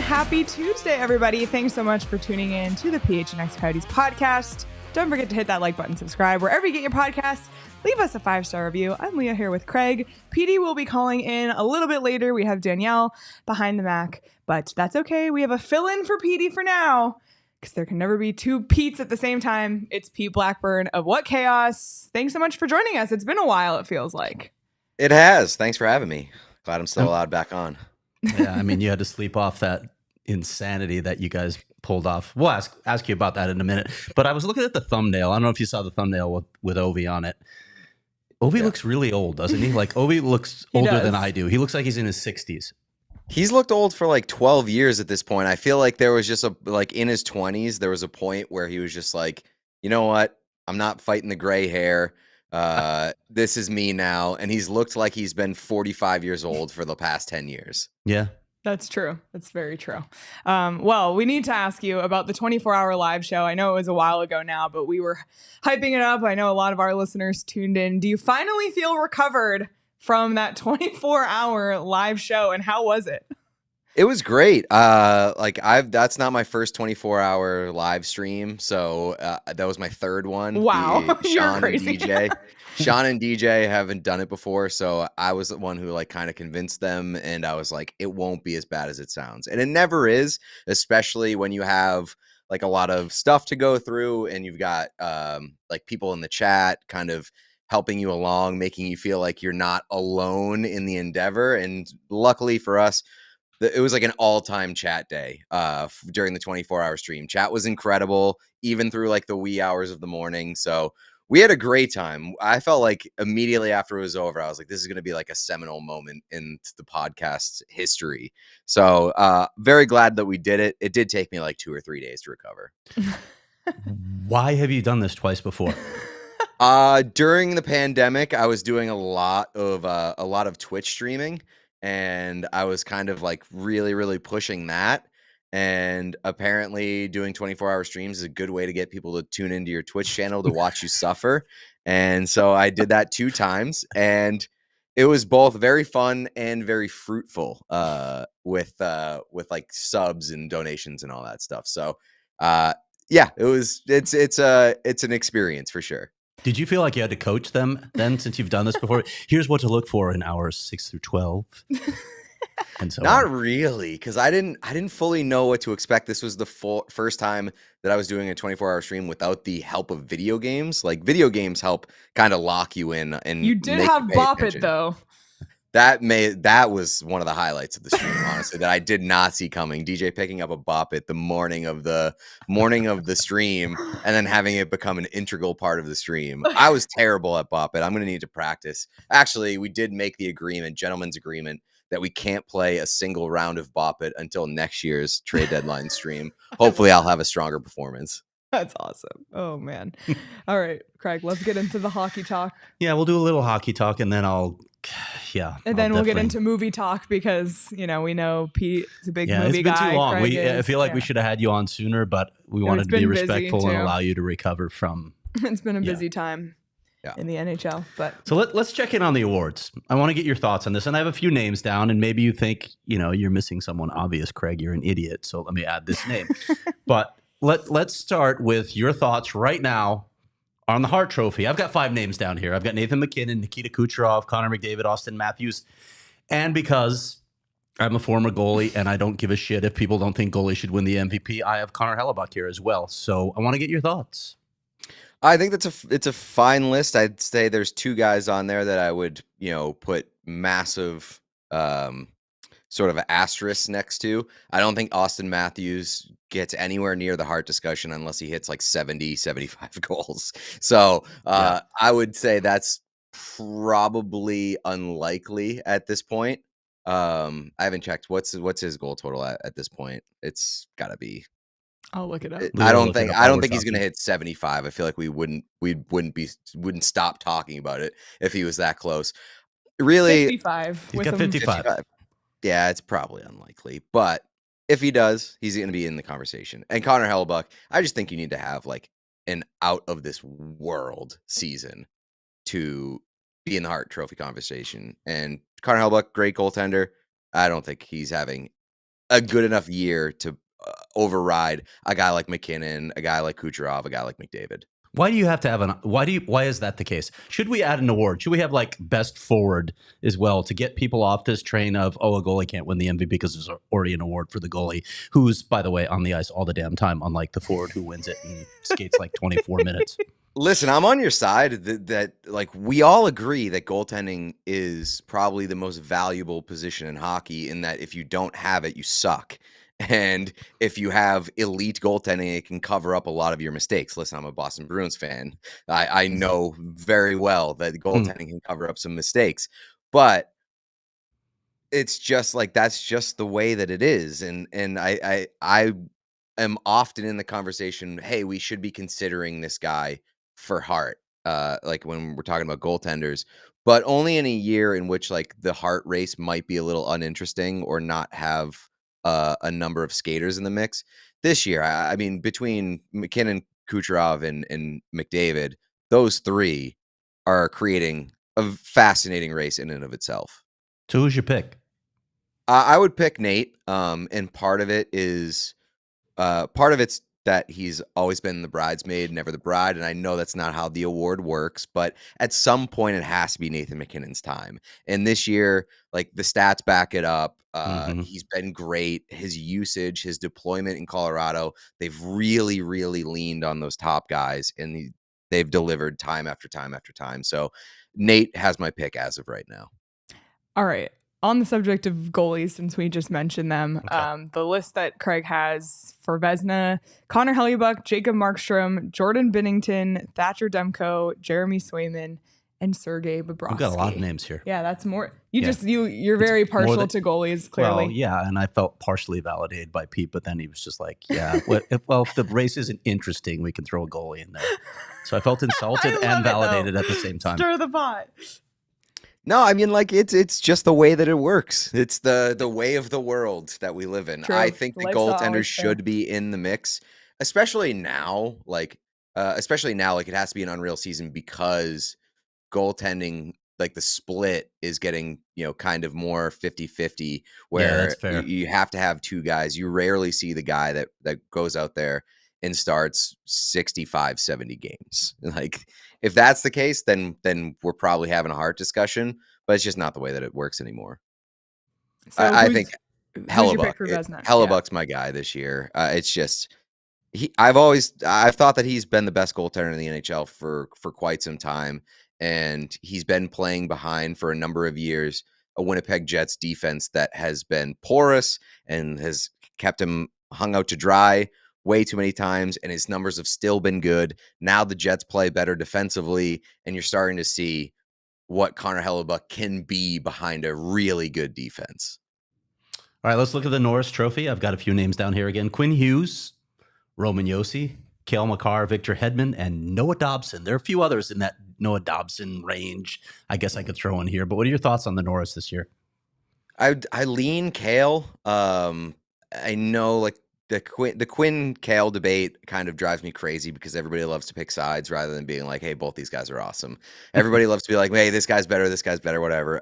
Happy Tuesday, everybody. Thanks so much for tuning in to the PHNX Coyotes podcast. Don't forget to hit that like button, subscribe wherever you get your podcasts. Leave us a 5-star review. I'm Leah here with Craig. Petey will be calling in a little bit later. We have Danielle behind the Mac, but that's okay. We have a fill-in for Petey for now because there can never be two Petes at the same time. It's Pete Blackburn of What Chaos. Thanks so much for joining us. It's been a while, it feels like. It has. Thanks for having me. Glad I'm still allowed back on. Yeah, I mean, you had to sleep off that insanity that you guys pulled off. We'll ask you about that in a minute. But I was looking at the thumbnail. I don't know if you saw the thumbnail with Ovi on it. Ovi looks really old, doesn't he? Like, Ovi looks older than I do. He looks like he's in his 60s. He's looked old for like 12 years at this point. I feel like there was just in his 20s, there was a point where he was just like, you know what? I'm not fighting the gray hair. This is me now. And he's looked like he's been 45 years old for the past 10 years. Yeah. That's true. That's very true. Well, we need to ask you about the 24-hour live show. I know it was a while ago now, but we were hyping it up. I know a lot of our listeners tuned in. Do you finally feel recovered from that 24-hour live show, and how was it? It was great. That's not my first 24-hour live stream, so that was my third one. Wow, Sean and DJ. Sean and DJ haven't done it before, so I was the one who kind of convinced them, and I was like, it won't be as bad as it sounds. And it never is, especially when you have a lot of stuff to go through and you've got people in the chat kind of helping you along, making you feel like you're not alone in the endeavor. And luckily for us, it was like an all-time chat day during the 24-hour stream. Chat was incredible, even through the wee hours of the morning. So we had a great time. I felt like immediately after it was over, I was like, this is going to be a seminal moment in the podcast's history. So very glad that we did it. It did take me 2 or 3 days to recover. Why have you done this twice before? During the pandemic, I was doing a lot of Twitch streaming, and I was kind of really, really pushing that. And apparently doing 24-hour streams is a good way to get people to tune into your Twitch channel to watch you suffer. And so I did that 2 times, and it was both very fun and very fruitful with subs and donations and all that stuff. So it's an experience for sure. Did you feel like you had to coach them then, since you've done this before? Here's what to look for in hours 6 through 12. And so not really, because I didn't fully know what to expect. This was the first time that I was doing a 24-hour stream without the help of video games. Video games help kind of lock you in, and you did have Bop It though. That was one of the highlights of the stream, honestly, that I did not see coming. DJ picking up a Bop It the morning of the stream, and then having it become an integral part of the stream. I was terrible at Bop It. I'm going to need to practice. Actually, we did make the gentleman's agreement, that we can't play a single round of Bop It until next year's trade deadline stream. Hopefully I'll have a stronger performance. That's awesome. Oh, man. All right, Craig, let's get into the hockey talk. Yeah, we'll do a little hockey talk, and then we'll get into movie talk, because, we know Pete is a big movie guy. It's been too long. I feel like we we should have had you on sooner, but we wanted to be respectful and allow you to recover from. It's been a busy time. In the NHL. So let's check in on the awards. I want to get your thoughts on this, and I have a few names down, and maybe you think you're missing someone obvious. Craig, you're an idiot, so let me add this name. But let's start with your thoughts right now on the Hart Trophy. I've got 5 names down here. I've got Nathan MacKinnon, Nikita Kucherov, Connor McDavid, Austin Matthews, and because I'm a former goalie and I don't give a shit if people don't think goalies should win the MVP, I have Connor Hellebuck here as well. So I want to get your thoughts. I think it's a fine list. I'd say there's 2 guys on there that I would, put massive sort of an asterisk next to. I don't think Austin Matthews gets anywhere near the Hart discussion unless he hits like 70, 75 goals. So I would say that's probably unlikely at this point. I haven't checked what's his goal total at this point. It's gotta be. I'll look it up. I don't think he's gonna hit 75. I feel like we wouldn't stop talking about it if he was that close. Really, 55. He's got 55. Yeah, it's probably unlikely, but if he does, he's going to be in the conversation. And Connor Hellebuyck, I just think you need to have like an out of this world season to be in the Hart Trophy conversation. And Connor Hellebuyck, great goaltender. I don't think he's having a good enough year to override a guy like McKinnon, a guy like Kucherov, a guy like McDavid. Why do you have to have why is that the case? Should we add an award? Should we have like best forward as well to get people off this train of, a goalie can't win the MVP because there's already an award for the goalie who's, by the way, on the ice all the damn time, unlike the forward who wins it and skates like 24 minutes. Listen, I'm on your side that like we all agree that goaltending is probably the most valuable position in hockey, in that if you don't have it, you suck. And if you have elite goaltending, it can cover up a lot of your mistakes. Listen, I'm a Boston Bruins fan. I know very well that goaltending can cover up some mistakes, but it's just like, that's just the way that it is. And I am often in the conversation, hey, we should be considering this guy for Hart. Like when we're talking about goaltenders, but only in a year in which like the Hart race might be a little uninteresting or not have a number of skaters in the mix. This year, I mean, between McKinnon, Kucherov, and McDavid, those three are creating a fascinating race in and of itself. So who's your pick? I would pick Nate, and part of it's that he's always been the bridesmaid, never the bride. And I know that's not how the award works, but at some point it has to be Nathan McKinnon's time. And this year, like, the stats back it up. He's been great. His usage, his deployment in Colorado, they've really, really leaned on those top guys, and they've delivered time after time after time. So Nate has my pick as of right now. All right. On the subject of goalies, since we just mentioned them, the list that Craig has for Vezina: Connor Hellebuyck, Jacob Markstrom, Jordan Binnington, Thatcher Demko, Jeremy Swayman, and Sergei Bobrovsky. We've got a lot of names here. Yeah, that's more. You're very partial to goalies, clearly. Well, yeah, and I felt partially validated by Pete, but then he was just like, yeah, if the race isn't interesting, we can throw a goalie in there. So I felt insulted and validated at the same time. Stir the pot. No, I mean, like, it's just the way that it works. It's the way of the world that we live in. True. I think the Life's goaltenders always should be in the mix, especially now. Like, it has to be an unreal season because goaltending, like, the split is getting, kind of more 50-50, where that's fair. you have to have two guys. You rarely see the guy that goes out there and starts 65, 70 games. Like, if that's the case, then we're probably having a Hart discussion, but it's just not the way that it works anymore. So I think Hellebuck's my guy this year. It's just, I've thought that he's been the best goaltender in the NHL for quite some time, and he's been playing behind for a number of years a Winnipeg Jets defense that has been porous and has kept him hung out to dry way too many times, and his numbers have still been good. Now the Jets play better defensively, and you're starting to see what Connor Hellebuyck can be behind a really good defense. All right, let's look at the Norris Trophy. I've got a few names down here again. Quinn Hughes, Roman Josi, Cale Makar, Victor Hedman, and Noah Dobson. There are a few others in that Noah Dobson range I guess I could throw in here, but what are your thoughts on the Norris this year? I lean Cale. I know, like, the Quinn Cale debate kind of drives me crazy because everybody loves to pick sides rather than being like, hey, both these guys are awesome. Everybody loves to be like, hey, this guy's better, whatever.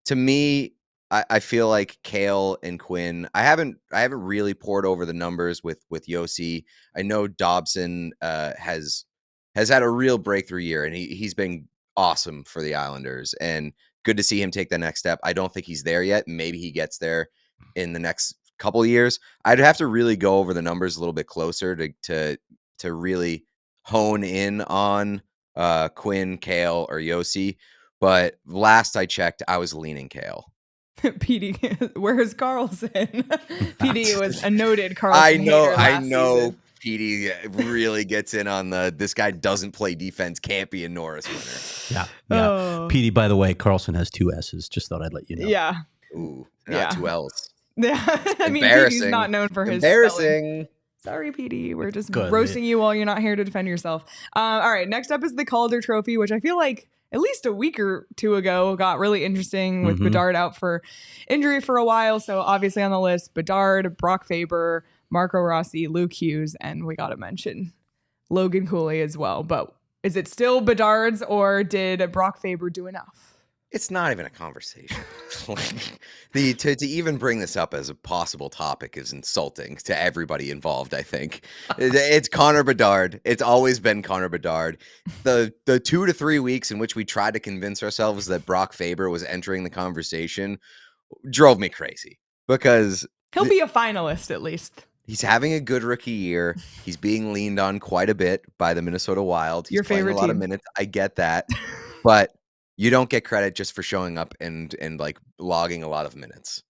To me, I feel like Cale and Quinn, I haven't really poured over the numbers with Josi. I know Dobson has had a real breakthrough year, and he's been awesome for the Islanders, and good to see him take the next step. I don't think he's there yet. Maybe he gets there in the next couple of years. I'd have to really go over the numbers a little bit closer to really hone in on Quinn, Cale, or Josi. But last I checked, I was leaning Cale. Petey, where's Carlson? Petey was a noted Carlson I hater last know. season. Petey really gets in on this guy doesn't play defense, can't be a Norris winner. Yeah. Oh. Petey, by the way, Carlson has 2 S's. Just thought I'd let you know. Yeah. Ooh, Yeah. not 2 L's. Yeah. I mean, Embarrassing. Petey's not known for his Embarrassing. spelling. Sorry, Petey. We're just Good. roasting you while you're not here to defend yourself. All right. Next up is the Calder Trophy, which I feel like at least a week or two ago got really interesting with Bedard out for injury for a while. So obviously on the list, Bedard, Brock Faber, Marco Rossi, Luke Hughes, and we got to mention Logan Cooley as well. But is it still Bedard's, or did Brock Faber do enough? It's not even a conversation. Like, to even bring this up as a possible topic is insulting to everybody involved. I think it's Connor Bedard. It's always been Connor Bedard. The 2 to 3 weeks in which we tried to convince ourselves that Brock Faber was entering the conversation drove me crazy, because He'll be a finalist at least. he's having a good rookie year. He's being leaned on quite a bit by the Minnesota Wild. He's Your playing favorite a lot team. of minutes. I get that, but you don't get credit just for showing up and like logging a lot of minutes.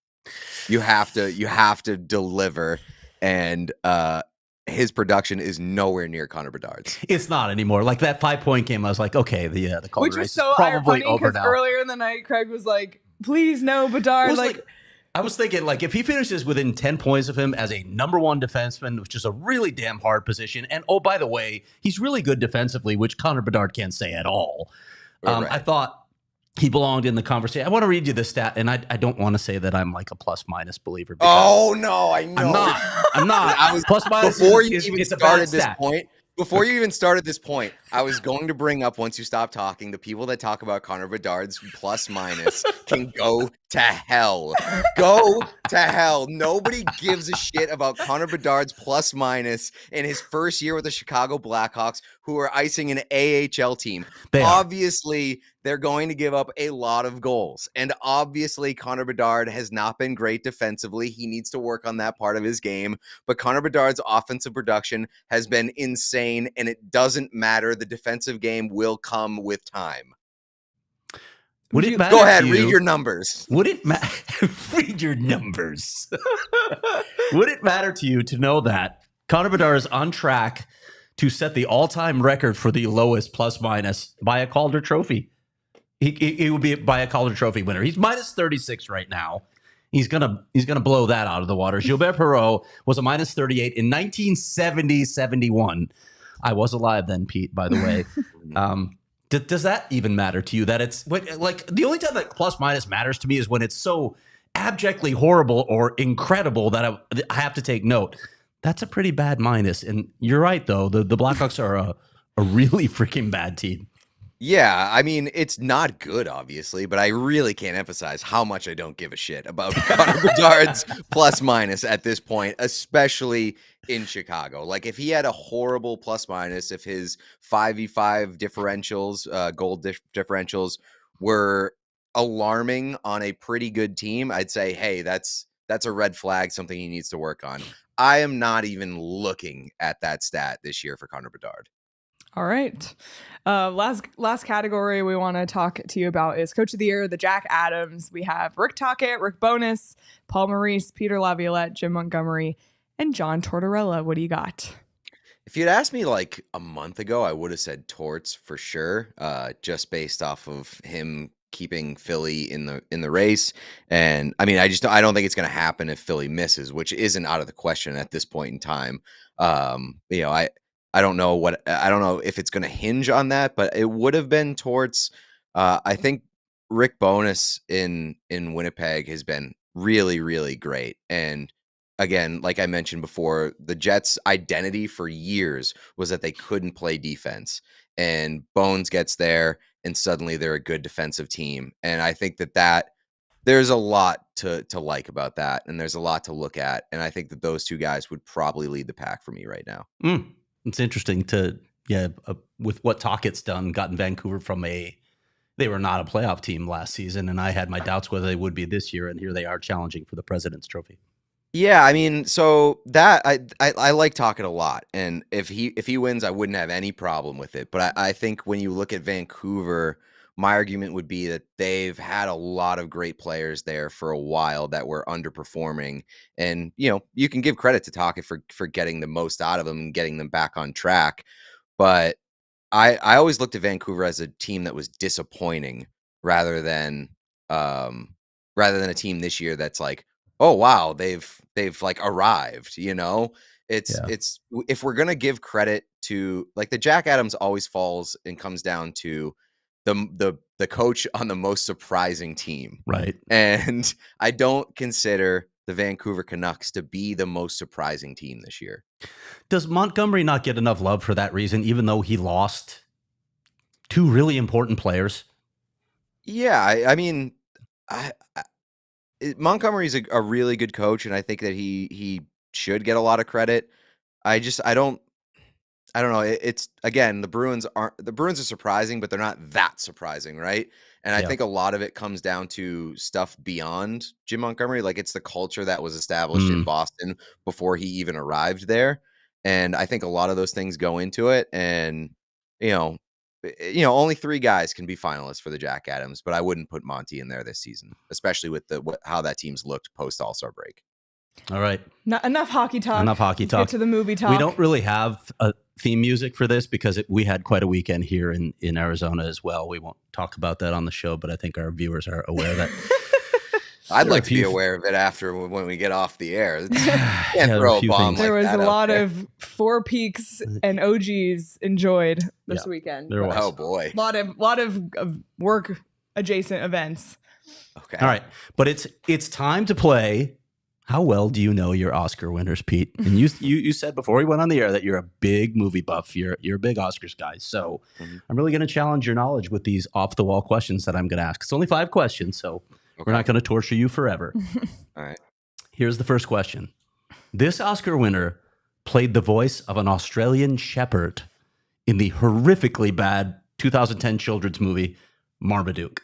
You have to deliver, and his production is nowhere near Connor Bedard's. It's not anymore. Like that 5-point game, I was like, okay, the Calder Which race was so is probably funny over because now. earlier in the night, Craig was like, please no, Bedard. I was thinking, like, if he finishes within 10 points of him as a number 1 defenseman, which is a really damn hard position, and oh, by the way, he's really good defensively, which Connor Bedard can't say at all. Right. I thought he belonged in the conversation. I want to read you this stat, and I don't want to say that I'm like a plus-minus believer. Oh no, I know. I'm not. I was plus-minus before is, you is, even it's a bad started this stat. point. Before you even started this point, I was going to bring up, once you stop talking, the people that talk about Connor Bedard's plus minus can go to hell. Go to hell. Nobody gives a shit about Connor Bedard's plus minus in his first year with the Chicago Blackhawks, who are icing an AHL team. Obviously, they're going to give up a lot of goals. And obviously, Connor Bedard has not been great defensively. He needs to work on that part of his game. But Connor Bedard's offensive production has been insane, and it doesn't matter. The defensive game will come with time. Would it matter Go ahead, to you, read your numbers. Would it read your numbers? Would it matter to you to know that Connor Bedard is on track to set the all-time record for the lowest plus-minus by a Calder Trophy? He would be by a Calder Trophy winner. He's minus 36 right now. He's gonna blow that out of the water. Gilbert Perreault was a minus 38 in 1970-71. I was alive then, Pete, by the way. Does that even matter to you? That it's like the only time that plus minus matters to me is when it's so abjectly horrible or incredible that I have to take note. That's a pretty bad minus. And you're right, though. The Blackhawks are a really freaking bad team. Yeah, I mean, it's not good, obviously, but I really can't emphasize how much I don't give a shit about Connor Bedard's plus minus at this point, especially in Chicago. Like, if he had a horrible plus minus, if his 5v5 differentials, goal differentials were alarming on a pretty good team, I'd say, hey, that's a red flag, something he needs to work on. I am not even looking at that stat this year for Connor Bedard. All right. Last category we want to talk to you about is Coach of the Year, the Jack Adams. We have Rick Tocchet, Rick Bowness, Paul Maurice, Peter Laviolette, Jim Montgomery, and John Tortorella. What do you got? If you'd asked me like a month ago, I would have said Torts for sure, just based off of him keeping Philly in the race. And I mean, I don't think it's going to happen if Philly misses, which isn't out of the question at this point in time. I don't know if it's going to hinge on that, but it would have been Torts. I think Rick Bowness in Winnipeg has been really, really great. And again, like I mentioned before, the Jets' identity for years was that they couldn't play defense. And Bones gets there, and suddenly they're a good defensive team. And I think that there's a lot to like about that, and there's a lot to look at. And I think that those two guys would probably lead the pack for me right now. It's interesting with what Tocchet's done, gotten Vancouver from they were not a playoff team last season, and I had my doubts whether they would be this year, and here they are challenging for the President's Trophy. Yeah, I mean, so that I like Tocchet a lot, and if he wins, I wouldn't have any problem with it. But I think when you look at Vancouver my argument would be that they've had a lot of great players there for a while that were underperforming. And, you can give credit to Tocchet for getting the most out of them and getting them back on track. But I always looked at Vancouver as a team that was disappointing rather than a team this year that's like, oh wow, they've like arrived. It's if we're gonna give credit to, like, the Jack Adams always falls and comes down to the coach on the most surprising team, Right. and I don't consider the Vancouver Canucks to be the most surprising team this year. Does Montgomery not get enough love for that reason, even though he lost two really important players? Yeah, I mean, Montgomery's a really good coach, and I think that he should get a lot of credit. I don't know. It's, again, the Bruins are surprising, but they're not that surprising, right? And I think a lot of it comes down to stuff beyond Jim Montgomery. Like, it's the culture that was established in Boston before he even arrived there. And I think a lot of those things go into it. And, only 3 guys can be finalists for the Jack Adams, but I wouldn't put Monty in there this season, especially with how that team's looked post All-Star break. All right. Not enough hockey talk. Let's get to the movie talk. We don't really have a theme music for this because we had quite a weekend here in Arizona as well. We won't talk about that on the show, but I think our viewers are aware of that. I'd like to be aware of it after when we get off the air. Can't throw a bomb. There was a lot there. of Four Peaks and OGs enjoyed this weekend. There was. Oh boy, lot of work adjacent events. Okay. All right, but it's time to play. How well do you know your Oscar winners, Pete? And you said before we went on the air that you're a big movie buff. You're a big Oscars guy. So I'm really going to challenge your knowledge with these off the wall questions that I'm going to ask. It's only 5 questions, so we're not going to torture you forever. All right. Here's the first question. This Oscar winner played the voice of an Australian shepherd in the horrifically bad 2010 children's movie Marmaduke.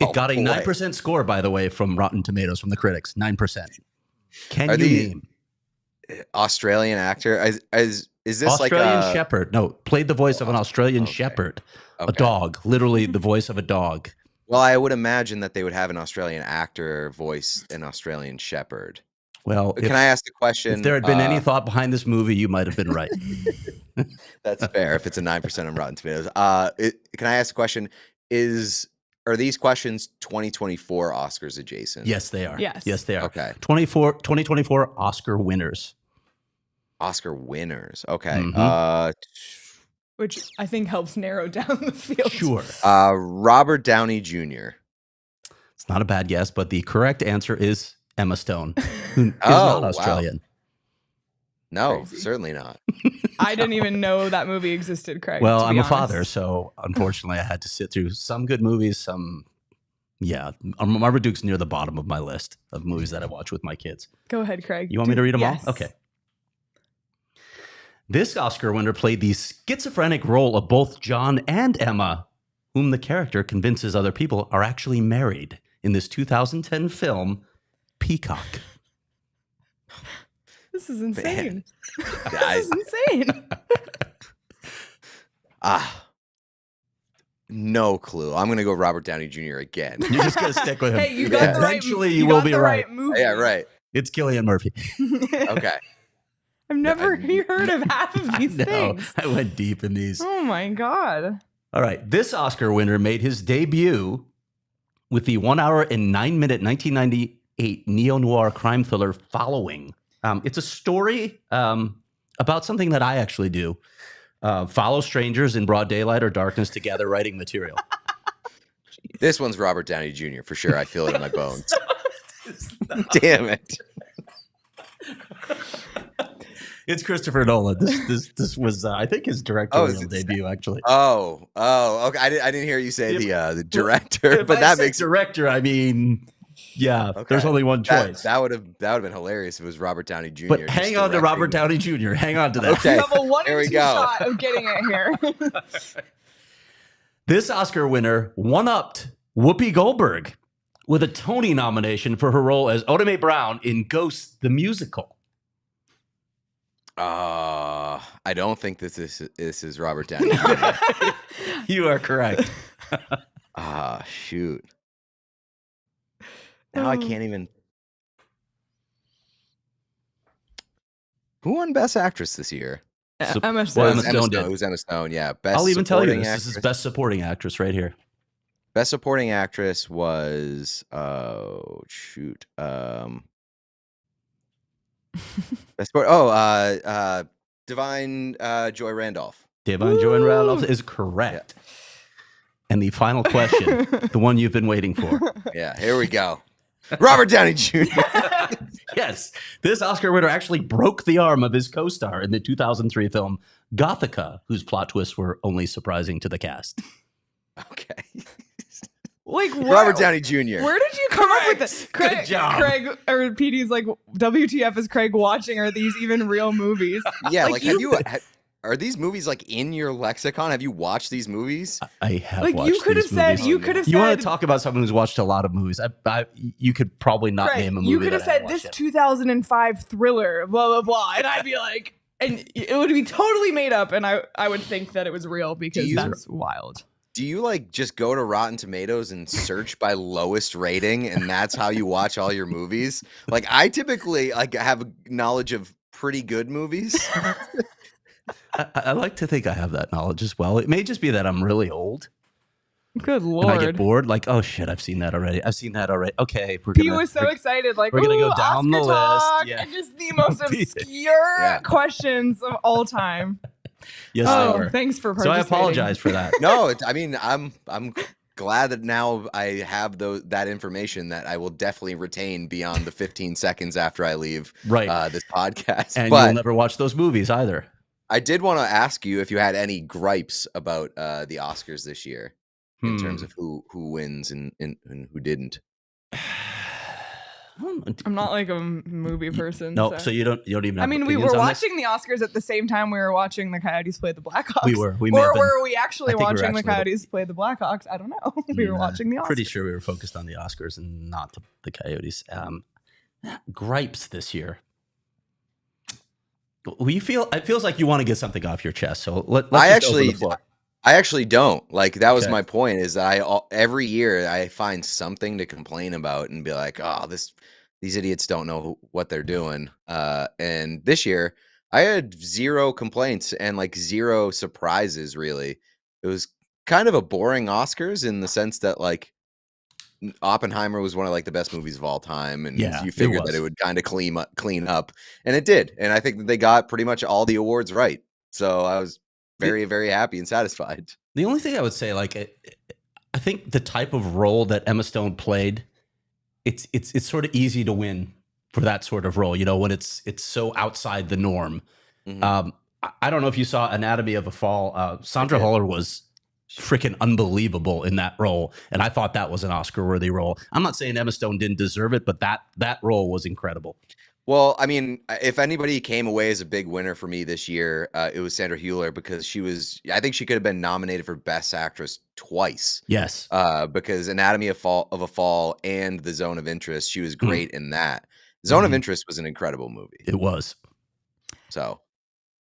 It got a 9% score, by the way, from Rotten Tomatoes, from the critics. 9%. Can you name Australian actor? Is this Australian like shepherd? No, played the voice of an Australian shepherd, a dog, literally the voice of a dog. Well, I would imagine that they would have an Australian actor voice an Australian shepherd. Well, can I ask the question? If there had been any thought behind this movie, you might have been right. That's fair. If it's a 9% on Rotten Tomatoes, can I ask the question? Are these questions 2024 Oscars adjacent? Yes, they are. Yes, they are. Okay. 2024 Oscar winners. Oscar winners. Okay. Which I think helps narrow down the field. Sure. Robert Downey Jr. It's not a bad guess, but the correct answer is Emma Stone, who is not Australian. Wow. No, certainly not. I didn't even know that movie existed, Craig. Well, I'm a father, so unfortunately I had to sit through some good movies, Marmaduke's near the bottom of my list of movies that I watch with my kids. Go ahead, Craig. You want me to read them all? Okay. This Oscar winner played the schizophrenic role of both John and Emma, whom the character convinces other people are actually married in this 2010 film, Peacock. This is insane. Guys. This is insane. No clue. I'm going to go Robert Downey Jr. again. You're just going to stick with him. Hey, you got the right. Eventually, you will be right. Movie. Yeah, right. It's Cillian Murphy. Okay. I've never heard of half of these things. I went deep in these. Oh my God. All right. This Oscar winner made his debut with the 1 hour and 9 minute 1998 neo-noir crime thriller Following. It's a story about something that I actually do. Follow strangers in broad daylight or darkness to gather writing material. This one's Robert Downey Jr. for sure. I feel it in my bones. Damn it. It's Christopher Nolan. This was, I think, his directorial debut, actually. Oh, okay. I didn't hear you say the director, If but I that said makes director. I mean, yeah. Okay. There's only one choice. That would have been hilarious if it was Robert Downey Jr. But hang on to Robert Downey Jr. Hang on to that. Okay. You have a 1 There in we 2 go. shot of getting it here. This Oscar winner one-upped Whoopi Goldberg with a Tony nomination for her role as Oda Mae Brown in Ghost the Musical. I don't think this is Robert Downey Jr. You are correct. Shoot. Now I can't even. Who won Best Actress this year? Emma Well, Stone. Emma Stone did. It was Emma Stone, yeah. Best I'll even tell you Supporting this. This is Actress. Best Supporting Actress right here. Best Supporting Actress was Divine Joy Randolph. Divine Joy Randolph is correct. Yeah. And the final question, the one you've been waiting for. Yeah, here we go. Robert Downey Jr. Yes, this Oscar winner actually broke the arm of his co-star in the 2003 film Gothica, whose plot twists were only surprising to the cast. Okay. Like Robert Downey Jr. Where did you come up with this? Good job. Craig or Petey's like, WTF is Craig watching? Are these even real movies? Yeah, like are these movies like in your lexicon? Have you watched these movies? I have like watched you could have these said movies. you could have said you want to talk about someone who's watched a lot of movies. You could probably not Craig, name a movie. You could have that I said haven't this watched 2005 thriller, blah blah blah, and I'd be like, and it would be totally made up, and I would think that it was real because that's wild. Do you like just go to Rotten Tomatoes and search by lowest rating, and that's how you watch all your movies? Like I typically like have knowledge of pretty good movies. I like to think I have that knowledge as well. It may just be that I'm really old. Good Lord. And I get bored. Like, oh shit, I've seen that already. Okay, He was so excited. Like, we're gonna go down Oscar the talk, list. Yeah. and just the most obscure questions of all time. Yes, they were. Thanks for So I participating. apologize for that. No, I mean I'm glad that now I have that information that I will definitely retain beyond the 15 seconds after I leave this podcast. And but you'll never watch those movies either. I did want to ask you if you had any gripes about the Oscars this year in terms of who wins and who didn't. I'm not like a movie person. No, so you don't even have I mean, we were watching the Oscars at the same time we were watching the Coyotes play the Blackhawks. We were. Or were we actually watching the Coyotes play the Blackhawks? I don't know. We were watching the Oscars. Pretty sure we were focused on the Oscars and not the Coyotes. Gripes this year. It feels like you want to get something off your chest. So let's just open the floor. I actually don't. Like that was my point. Is that every year I find something to complain about and be like, oh, these idiots don't know what they're doing. And this year I had zero complaints and like zero surprises. Really, it was kind of a boring Oscars in the sense that like Oppenheimer was one of like the best movies of all time, and you figured that it would kind of clean up, and it did. And I think that they got pretty much all the awards right. So I was very, very happy and satisfied. The only thing I would say, like, I think the type of role that Emma Stone played, it's sort of easy to win for that sort of role. You know, when it's so outside the norm. Mm-hmm. I don't know if you saw Anatomy of a Fall. Sandra Hüller was freaking unbelievable in that role, and I thought that was an Oscar-worthy role. I'm not saying Emma Stone didn't deserve it, but that role was incredible. Well, I mean, if anybody came away as a big winner for me this year, it was Sandra Hüller because I think she could have been nominated for Best Actress twice. Yes. Because Anatomy of a Fall and The Zone of Interest, she was great in that. Zone of Interest was an incredible movie. It was. So,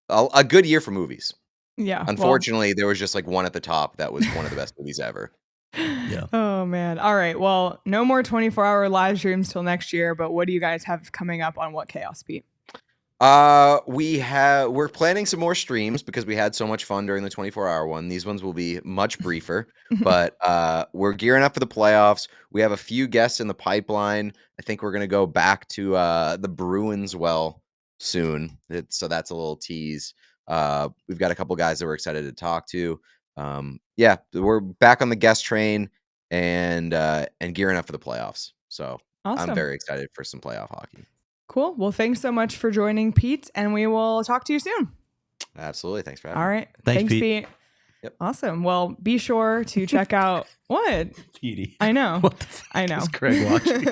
a good year for movies. Yeah. Unfortunately, there was just like one at the top that was one of the best movies ever. Yeah. Oh man. All right. Well, no more 24-hour live streams till next year. But what do you guys have coming up on What Chaos Pete? We're planning some more streams because we had so much fun during the 24-hour one. These ones will be much briefer, but we're gearing up for the playoffs. We have a few guests in the pipeline. I think we're gonna go back to the Bruins soon. So that's a little tease. We've got a couple guys that we're excited to talk to. Yeah, we're back on the guest train and gearing up for the playoffs. So awesome. I'm very excited for some playoff hockey. Cool. Well, thanks so much for joining, Pete, and we will talk to you soon. Absolutely. Thanks for having me. All right. Thanks, Pete. Yep. Awesome. Well, be sure to check out what? Petey. I know. What the fuck I know. is Craig watching?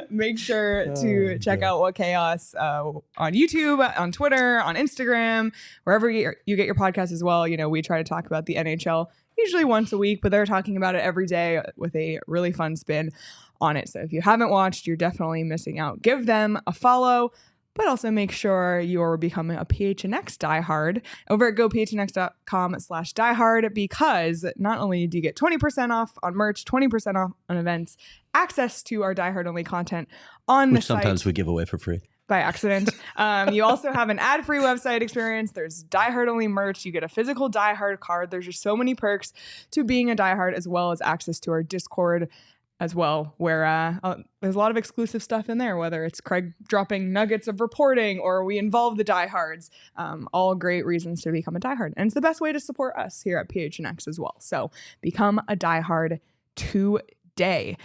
Make sure to check out What Chaos on YouTube, on Twitter, on Instagram, wherever you get your podcast as well. You know, we try to talk about the NHL usually once a week, but they're talking about it every day with a really fun spin on it. So if you haven't watched, you're definitely missing out. Give them a follow. but also make sure you're becoming a PHNX diehard over at gophnx.com/diehard, because not only do you get 20% off on merch, 20% off on events, access to our diehard only content on the Which site. sometimes we give away for free. By accident. You also have an ad-free website experience. There's diehard only merch. You get a physical diehard card. There's just so many perks to being a diehard, as well as access to our Discord as well, where there's a lot of exclusive stuff in there, whether it's Craig dropping nuggets of reporting or we involve the diehards. All great reasons to become a diehard. And it's the best way to support us here at PHNX as well. So become a diehard today.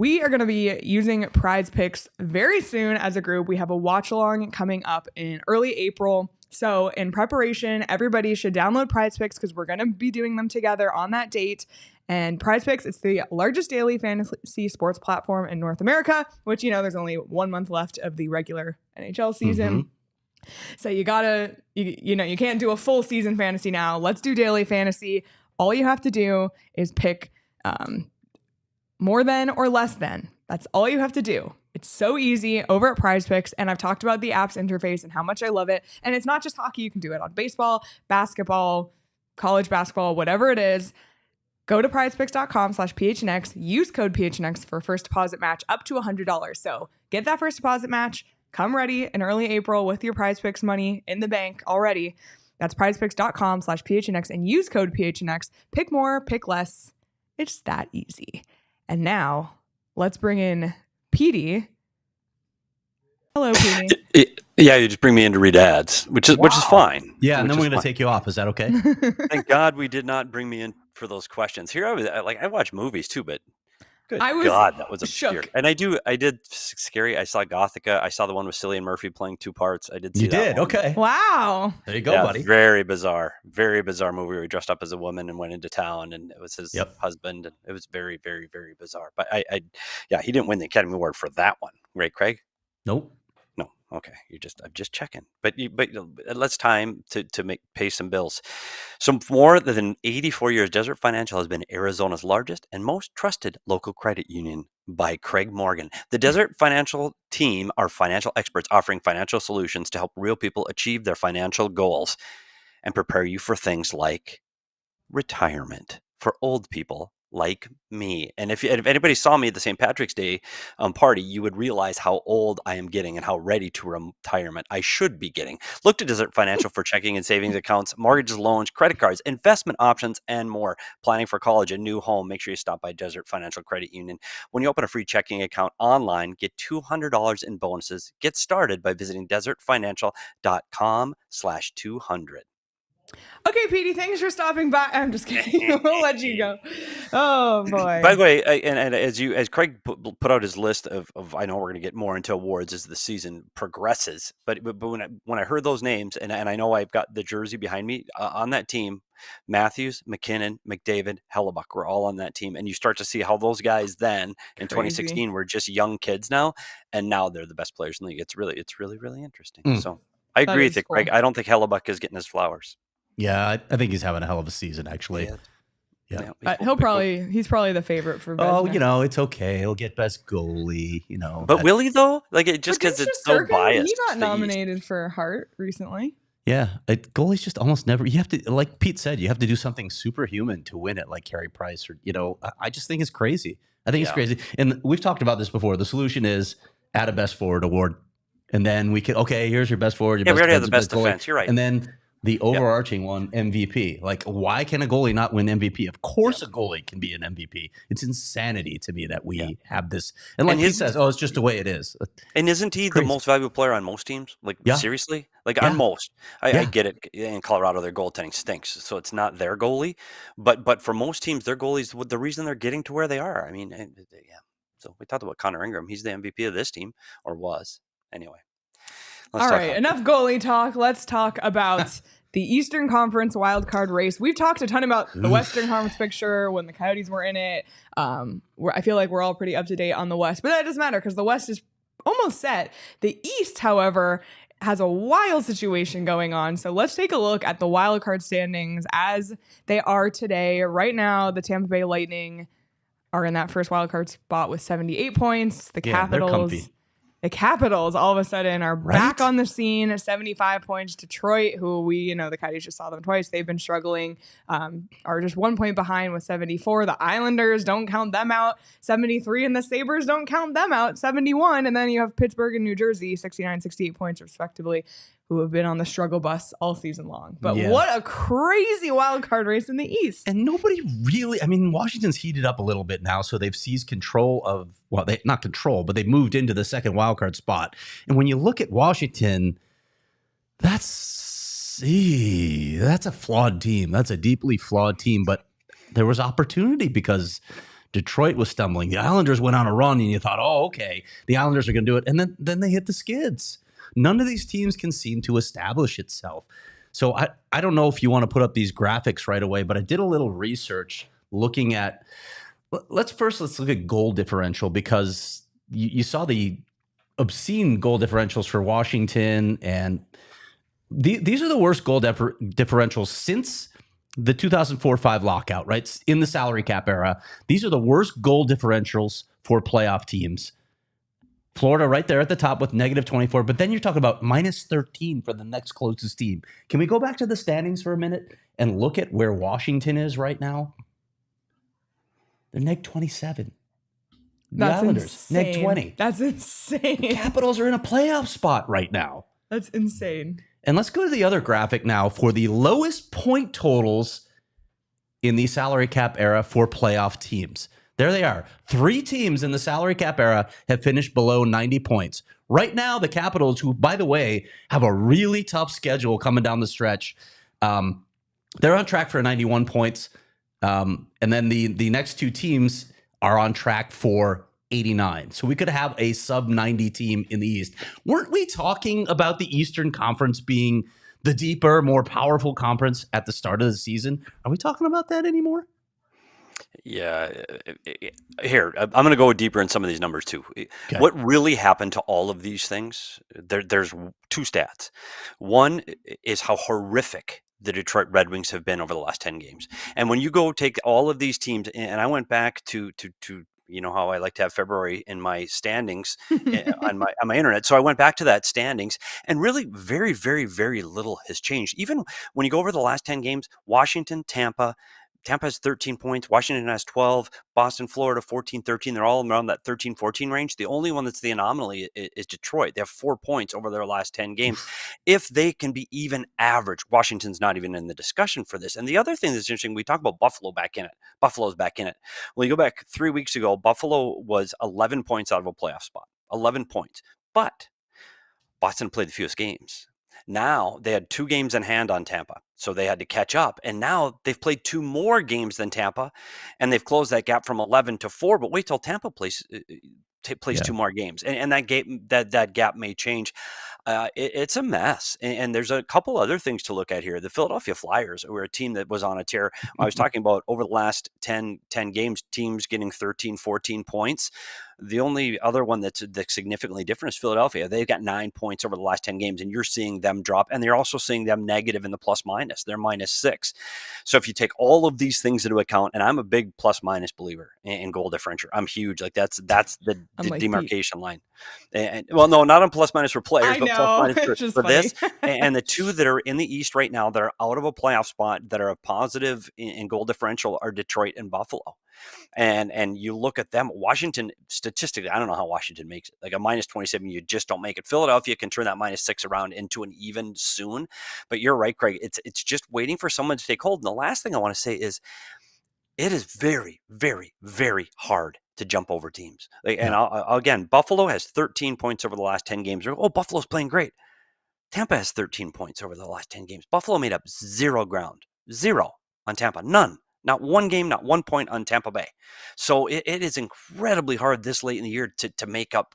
We are going to be using Prize Picks very soon as a group. We have a watch along coming up in early April. So in preparation, everybody should download Prize Picks because we're going to be doing them together on that date. And Prize Picks, it's the largest daily fantasy sports platform in North America, which, you know, there's only 1 month left of the regular NHL season. Mm-hmm. So you gotta, you can't do a full season fantasy now. Let's do daily fantasy. All you have to do is pick more than or less than. That's all you have to do. It's so easy over at Prize Picks, and I've talked about the app's interface and how much I love it. And it's not just hockey. You can do it on baseball, basketball, college basketball, whatever it is. Go to prizepicks.com/PHNX. Use code PHNX for a first deposit match up to $100. So get that first deposit match. Come ready in early April with your Prize Picks money in the bank already. That's prizepicks.com/PHNX and use code PHNX. Pick more, pick less. It's that easy. And now let's bring in Petey. Hello, Petey. Yeah, you just bring me in to read ads, which is fine. Yeah, and then we're going to take you off. Is that okay? Thank God we did not bring me in for those questions. Here I was, I watch movies too, but good God, that was obscure. Shook. And I did scary. I saw Gothica. I saw the one with Cillian Murphy playing 2 parts. I did see that one. Okay. Wow. There you go, buddy. Very bizarre movie where he dressed up as a woman and went into town, and it was his husband, and it was very, very, very bizarre. But he didn't win the Academy Award for that one, right, Craig? Nope. No. Okay. I'm just checking. But let's time to pay some bills. So for more than 84 years, Desert Financial has been Arizona's largest and most trusted local credit union by Craig Morgan. The Desert Financial team are financial experts offering financial solutions to help real people achieve their financial goals and prepare you for things like retirement for old people like me. And if anybody saw me at the St. Patrick's Day party, you would realize how old I am getting and how ready to retirement I should be getting. Look to Desert Financial for checking and savings accounts, mortgages, loans, credit cards, investment options, and more. Planning for college, a new home, make sure you stop by Desert Financial Credit Union. When you open a free checking account online, get $200 in bonuses. Get started by visiting desertfinancial.com/200. Okay, Petey, thanks for stopping by. I'm just kidding. We'll let you go. Oh, boy. By the way, and as Craig put out his list of I know we're going to get more into awards as the season progresses, but when I heard those names, and I know I've got the jersey behind me on that team, Matthews, McKinnon, McDavid, Hellebuck were all on that team, and you start to see how those guys then in 2016 were just young kids now, and now they're the best players in the league. It's really, really interesting. So I agree with you, Craig. Cool. I don't think Hellebuck is getting his flowers. Yeah, I think he's having a hell of a season, actually. Yeah. He's probably the favorite for Vezina. Oh, it's okay. He'll get best goalie, But will he, though? Just because it's so biased. He got nominated for Hart recently. Yeah, goalies just almost never. You have to, like Pete said, you have to do something superhuman to win it, like Carey Price, or I just think it's crazy. I think it's crazy, and we've talked about this before. The solution is add a best forward award, and then we can here's your best forward. We already have the best defense. You're right, and then the overarching one, MVP. Like, why can a goalie not win MVP? Of course, a goalie can be an MVP. It's insanity to me that we have this. And like he says, it's just the way it is. And isn't he the most valuable player on most teams? Seriously? On most. I get it. In Colorado, their goaltending stinks, so it's not their goalie. But for most teams, their goalies, the reason they're getting to where they are. I mean, So we talked about Connor Ingram. He's the MVP of this team, or was. Anyway. All right, enough goalie talk. Let's talk about the Eastern Conference wildcard race. We've talked a ton about the Western Conference picture when the Coyotes were in it. I feel like we're all pretty up to date on the West, but that doesn't matter because the West is almost set. The East, however, has a wild situation going on. So let's take a look at the wildcard standings as they are today. Right now, the Tampa Bay Lightning are in that first wildcard spot with 78 points. The Capitals The Capitals all of a sudden are back on the scene at 75 points. Detroit, who the Coyotes just saw them twice. They've been struggling, are just 1 point behind with 74. The Islanders, don't count them out, 73. And the Sabres, don't count them out, 71. And then you have Pittsburgh and New Jersey, 69, 68 points respectively, who have been on the struggle bus all season long. But what a crazy wild card race in the East. And nobody really, I mean, Washington's heated up a little bit now, so they've seized control of, well, they not control, but they've moved into the second wild card spot. And when you look at Washington, that's a flawed team. That's a deeply flawed team, but there was opportunity because Detroit was stumbling. The Islanders went on a run, and you thought, oh, okay, the Islanders are going to do it. And then they hit the skids. None of these teams can seem to establish itself. So I don't know if you want to put up these graphics right away, but I did a little research looking at, let's look at goal differential, because you saw the obscene goal differentials for Washington, and these are the worst goal differentials since the 2004-5 lockout, right? In the salary cap era, these are the worst goal differentials for playoff teams. Florida right there at the top with -24, but then you're talking about -13 for the next closest team. Can we go back to the standings for a minute and look at where Washington is right now? They're -27. The Islanders, -20. That's insane. The Capitals are in a playoff spot right now. That's insane. And let's go to the other graphic now for the lowest point totals in the salary cap era for playoff teams. There they are. 3 teams in the salary cap era have finished below 90 points. Right now, the Capitals, who, by the way, have a really tough schedule coming down the stretch, they're on track for 91 points. And then the next 2 teams are on track for 89. So we could have a sub-90 team in the East. Weren't we talking about the Eastern Conference being the deeper, more powerful conference at the start of the season? Are we talking about that anymore? Yeah. Here, I'm going to go deeper in some of these numbers too. Okay. What really happened to all of these things? There's 2 stats. One is how horrific the Detroit Red Wings have been over the last 10 games. And when you go take all of these teams, and I went back to you know how I like to have February in my standings on my internet. So I went back to that standings, and really very, very, very little has changed. Even when you go over the last 10 games, Washington, Tampa has 13 points. Washington has 12. Boston, Florida, 14, 13. They're all around that 13, 14 range. The only one that's the anomaly is Detroit. They have 4 points over their last 10 games. If they can be even average, Washington's not even in the discussion for this. And the other thing that's interesting, we talk about Buffalo back in it. Buffalo's back in it. Well, you go back 3 weeks ago, Buffalo was 11 points out of a playoff spot. 11 points. But Boston played the fewest games. Now they had 2 games in hand on Tampa, so they had to catch up. And now they've played 2 more games than Tampa, and they've closed that gap from 11 to 4. But wait till Tampa plays 2 more games, and that gap may change. It's a mess, and there's a couple other things to look at here. The Philadelphia Flyers were a team that was on a tear. I was talking about over the last 10 games, teams getting 13, 14 points. The only other one that's significantly different is Philadelphia. They've got 9 points over the last 10 games, and you're seeing them drop, and they're also seeing them negative in the plus-minus. They're -6. So if you take all of these things into account, and I'm a big plus-minus believer in goal differential. I'm huge. Like that's the demarcation line. And well, no, not on plus-minus for players, but plus-minus for this. And the 2 that are in the East right now that are out of a playoff spot that are positive in goal differential are Detroit and Buffalo. And you look at them, Washington, statistically, I don't know how Washington makes it. Like a -27, you just don't make it. Philadelphia can turn that -6 around into an even soon. But you're right, Craig. It's just waiting for someone to take hold. And the last thing I want to say is it is very, very, very hard to jump over teams. And again, Buffalo has 13 points over the last 10 games. Oh, Buffalo's playing great. Tampa has 13 points over the last 10 games. Buffalo made up 0 ground. 0 on Tampa. None. Not 1 game, not 1 point on Tampa Bay. So it is incredibly hard this late in the year to make up,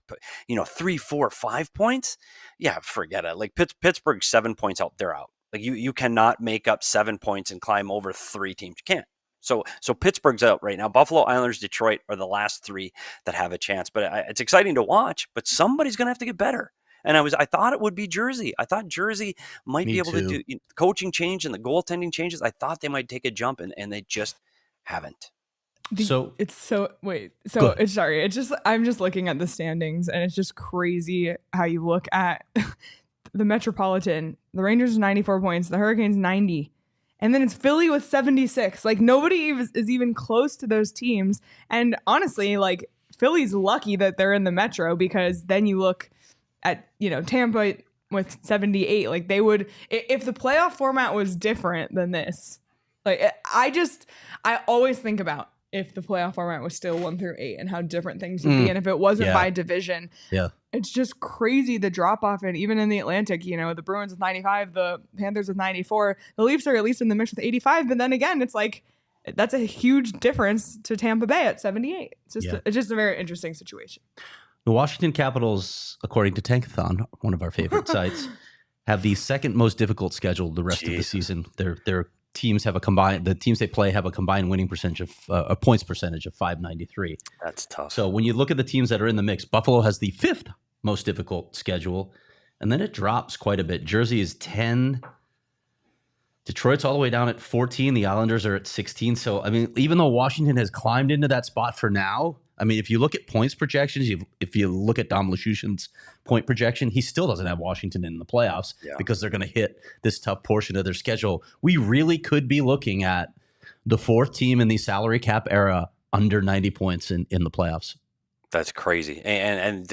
3, 4, 5 points. Yeah, forget it. Like Pittsburgh, 7 points out, they're out. Like you cannot make up 7 points and climb over 3 teams. You can't. So Pittsburgh's out right now. Buffalo, Islanders, Detroit are the last 3 that have a chance. But it's exciting to watch. But somebody's going to have to get better. And I thought it would be Jersey. I thought Jersey might be able to do coaching change and the goaltending changes. I thought they might take a jump, and they just haven't. So it's so wait. Go So ahead. it's sorry. It's just I'm just looking at the standings and it's just crazy how you look at the Metropolitan. The Rangers 94 points, the Hurricanes 90. And then it's Philly with 76. Like nobody is even close to those teams. And honestly, like Philly's lucky that they're in the Metro because then you look at, Tampa with 78. Like they would, if the playoff format was different than this, like I always think about if the playoff format was still 1 through 8 and how different things would be. And if it wasn't Yeah. by division, Yeah. it's just crazy the drop off. And even in the Atlantic, the Bruins with 95, the Panthers with 94, the Leafs are at least in the mix with 85. But then again, it's like, that's a huge difference to Tampa Bay at 78. It's just a very interesting situation. The Washington Capitals, according to Tankathon, one of our favorite sites, have the second most difficult schedule the rest of the season. Their teams have the teams they play have a combined winning percentage of a points percentage of .593. That's tough. So when you look at the teams that are in the mix, Buffalo has the 5th most difficult schedule, and then it drops quite a bit. Jersey is 10. Detroit's all the way down at 14. The Islanders are at 16. So, I mean, even though Washington has climbed into that spot for now, I mean, if you look at points projections, if you look at Dom Luszczyszyn's point projection, he still doesn't have Washington in the playoffs because they're going to hit this tough portion of their schedule. We really could be looking at the 4th team in the salary cap era under 90 points in the playoffs. That's crazy, and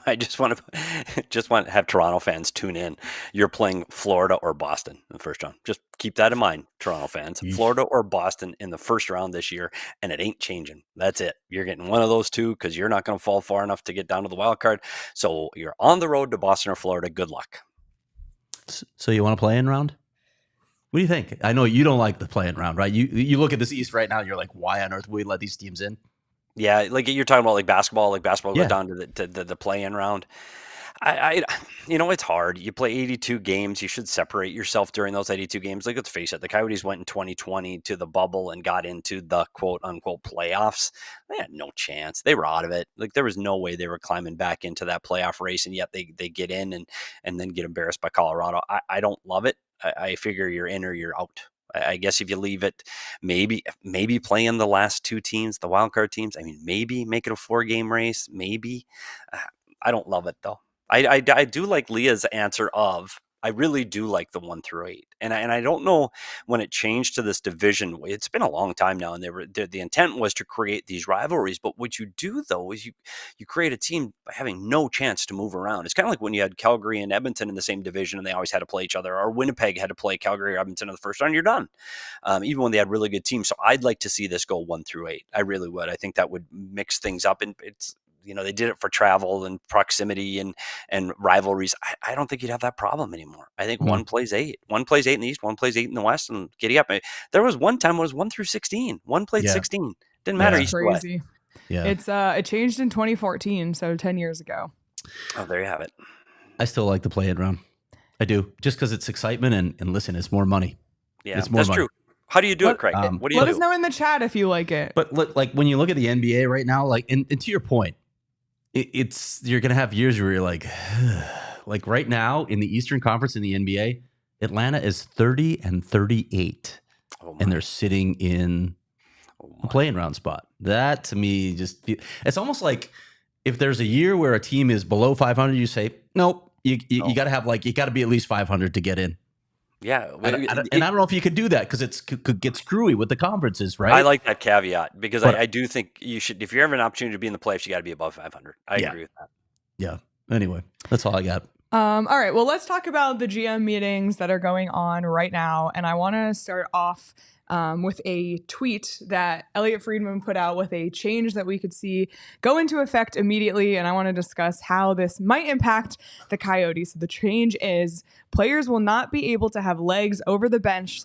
I just want to have Toronto fans tune in. You're playing Florida or Boston in the first round. Just keep that in mind, Toronto fans. Yeesh. Florida or Boston in the first round this year, and it ain't changing. That's it. You're getting one of those two because you're not going to fall far enough to get down to the wild card. So you're on the road to Boston or Florida. Good luck. So you want to play in round? What do you think? I know you don't like the play-in round, right? You look at this East right now, you're like, why on earth would we let these teams in? Yeah, like you're talking about basketball Yeah. goes down to the play-in round. I it's hard. You play 82 games. You should separate yourself during those 82 games. Like, let's face it, the Coyotes went in 2020 to the bubble and got into the quote unquote playoffs. They had no chance. They were out of it. Like, there was no way they were climbing back into that playoff race, and yet they get in and then get embarrassed by Colorado. I don't love it. I figure you're in or you're out. I guess if you leave it, maybe playing the last 2 teams, the wild card teams. I mean, maybe make it a 4-game race. Maybe. I don't love it though. I do like Leah's answer of, I really do like the 1 through 8, and I don't know when it changed to this division. It's been a long time now, and the intent was to create these rivalries. But what you do though is you create a team by having no chance to move around. It's kind of like when you had Calgary and Edmonton in the same division, and they always had to play each other, or Winnipeg had to play Calgary or Edmonton in the first round. You're done, even when they had really good teams. So I'd like to see this go 1 through 8. I really would. I think that would mix things up, and it's. They did it for travel and proximity and rivalries. I don't think you'd have that problem anymore. I think one plays 8. One plays 8 in the East, one plays 8 in the West, and giddy up. There was one time it was 1 through 16. One played 16. Didn't matter. That's crazy. Yeah. It's it changed in 2014, so 10 years ago. Oh, there you have it. I still like the play-in round. I do, just because it's excitement and listen, it's more money. Yeah, it's more that's money. true. How do you do it, Craig? What do you Let do? us know in the chat if you like it. But look, like when you look at the NBA right now, like and to your point, it's you're gonna have years where you're like, like right now in the Eastern Conference in the NBA, Atlanta is 30-38, and they're sitting in a play-in round spot. That to me it's almost like if there's a year where a team is below 500, you say nope. You got to have you got to be at least 500 to get in. Yeah, And I don't know if you could do that because it could get screwy with the conferences, right? I like that caveat because I do think you should, if you ever have an opportunity to be in the playoffs, you got to be above 500. I agree with that. Yeah. Anyway, that's all I got. All right. Well, let's talk about the GM meetings that are going on right now. And I want to start off with a tweet that Elliot Friedman put out with a change that we could see go into effect immediately. And I want to discuss how this might impact the Coyotes. So the change is players will not be able to have legs over the bench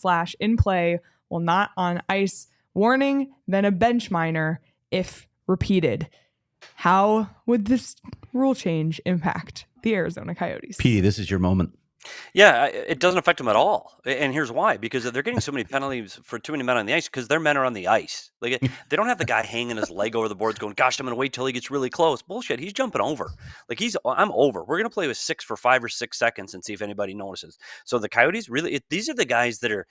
/ in play while not on ice. Warning, then a bench minor if repeated. How would this rule change impact the Arizona Coyotes? Petey, this is your moment. Yeah, it doesn't affect them at all. And here's why. Because they're getting so many penalties for too many men on the ice because their men are on the ice. Like, they don't have the guy hanging his leg over the boards going, gosh, I'm going to wait till he gets really close. Bullshit. He's jumping over. Like, I'm over. We're going to play with 6 for 5 or 6 seconds and see if anybody notices. So the Coyotes, really, these are the guys that are,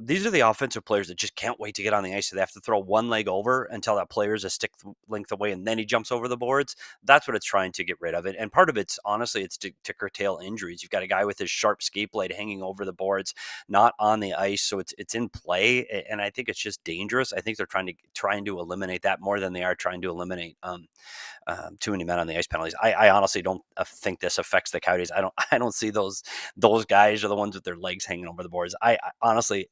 These are the offensive players that just can't wait to get on the ice. So they have to throw one leg over until that player is a stick length away, and then he jumps over the boards. That's what it's trying to get rid of it. And part of it's honestly, it's to curtail injuries. You've got a guy with his sharp skate blade hanging over the boards, not on the ice, so it's in play. And I think it's just dangerous. I think they're trying to eliminate that more than they are trying to eliminate too many men on the ice penalties. I honestly don't think this affects the Coyotes. I don't see those guys are the ones with their legs hanging over the boards. I honestly.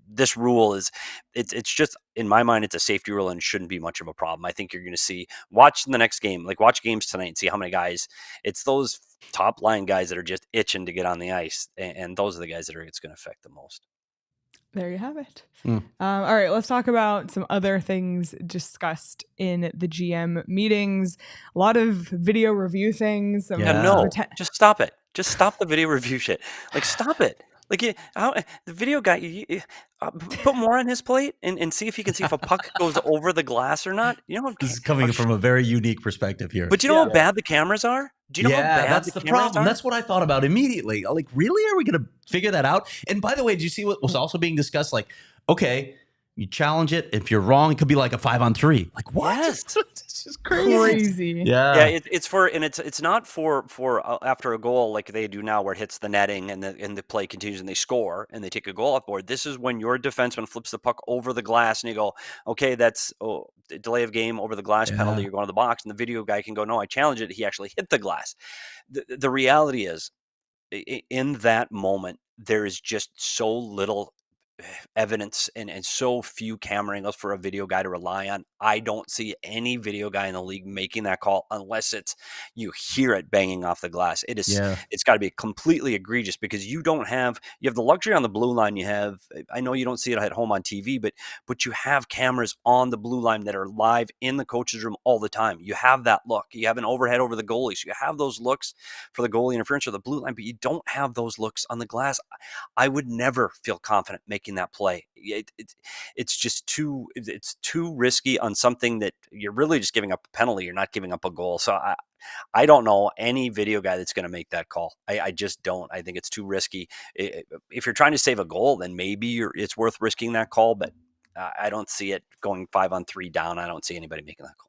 This rule is it's just, in my mind, it's a safety rule and shouldn't be much of a problem. I think you're going to watch the next game, like watch games tonight and see how many guys, it's those top line guys that are just itching to get on the ice. And those are the guys that it's going to affect the most. There you have it. All right, let's talk about some other things discussed in the GM meetings. A lot of video review things. Just stop it. Just stop the video review shit. Like, stop it. Like, the video guy, put more on his plate and see if he can see if a puck goes over the glass or not. This is coming from a very unique perspective here. But you know how bad the cameras are? Do you know how bad that's the problem. That's what I thought about immediately. Like, really? Are we going to figure that out? And by the way, did you see what was also being discussed? Like, okay, you challenge it. If you're wrong, it could be like a 5-on-3. Like, what? Yes. It's just crazy. Yeah. It's not for after a goal like they do now, where it hits the netting and the play continues and they score and they take a goal off board. This is when your defenseman flips the puck over the glass and you go, okay, that's delay of game over the glass penalty. You're going to the box, and the video guy can go, no, I challenge it. He actually hit the glass. The reality is, in that moment, there is just so little evidence and so few camera angles for a video guy to rely on. I don't see any video guy in the league making that call unless you hear it banging off the glass. It's got to be completely egregious, because you have the luxury on the blue line. I know you don't see it at home on TV, but you have cameras on the blue line that are live in the coach's room all the time. You have that look. You have an overhead over the goalie, so you have those looks for the goalie interference or the blue line, but you don't have those looks on the glass. I would never feel confident making that play. It's just too risky on something that you're really just giving up a penalty. You're not giving up a goal. So I don't know any video guy that's going to make that call. I just don't. I think it's too risky. If you're trying to save a goal, then maybe it's worth risking that call, but I don't see it going 5-on-3 down. I don't see anybody making that call.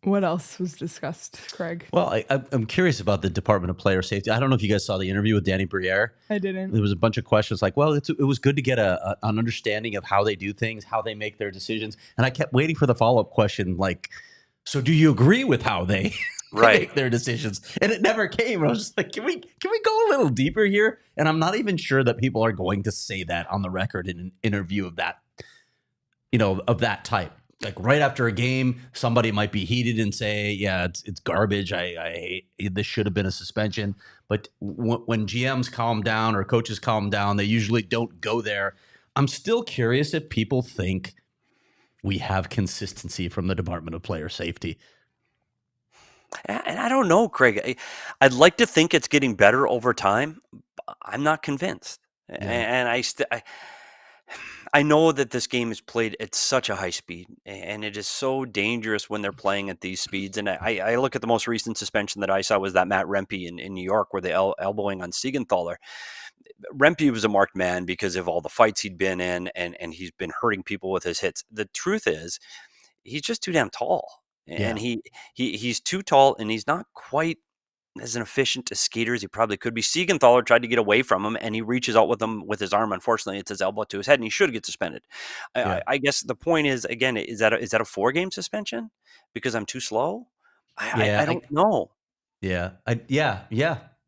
What else was discussed, Craig? Well, I'm curious about the Department of Player Safety. I don't know if you guys saw the interview with Danny Briere. I didn't. There was a bunch of questions like, well, it was good to get an understanding of how they do things, how they make their decisions. And I kept waiting for the follow-up question, like, so do you agree with how they make their decisions? And it never came. I was just like, can we go a little deeper here? And I'm not even sure that people are going to say that on the record in an interview of that, of that type. Like, right after a game, somebody might be heated and say, yeah, it's garbage. I hate, this should have been a suspension. But when GMs calm down or coaches calm down, they usually don't go there. I'm still curious if people think we have consistency from the Department of Player Safety. And I don't know, Craig. I'd like to think it's getting better over time. I'm not convinced. Yeah. And I know that this game is played at such a high speed, and it is so dangerous when they're playing at these speeds. And I look at the most recent suspension that I saw was that Matt Rempe in New York, where they elbowing on Siegenthaler. Rempe was a marked man because of all the fights he'd been in, and he's been hurting people with his hits. The truth is, he's just too damn tall, and he's too tall, and he's not quite as an efficient a skater as he probably could be. Siegenthaler tried to get away from him, and he reaches out with him with his arm. Unfortunately, it's his elbow to his head, and he should get suspended. I guess the point is, again, is that a 4-game suspension because I'm too slow? I don't know. Yeah. I'd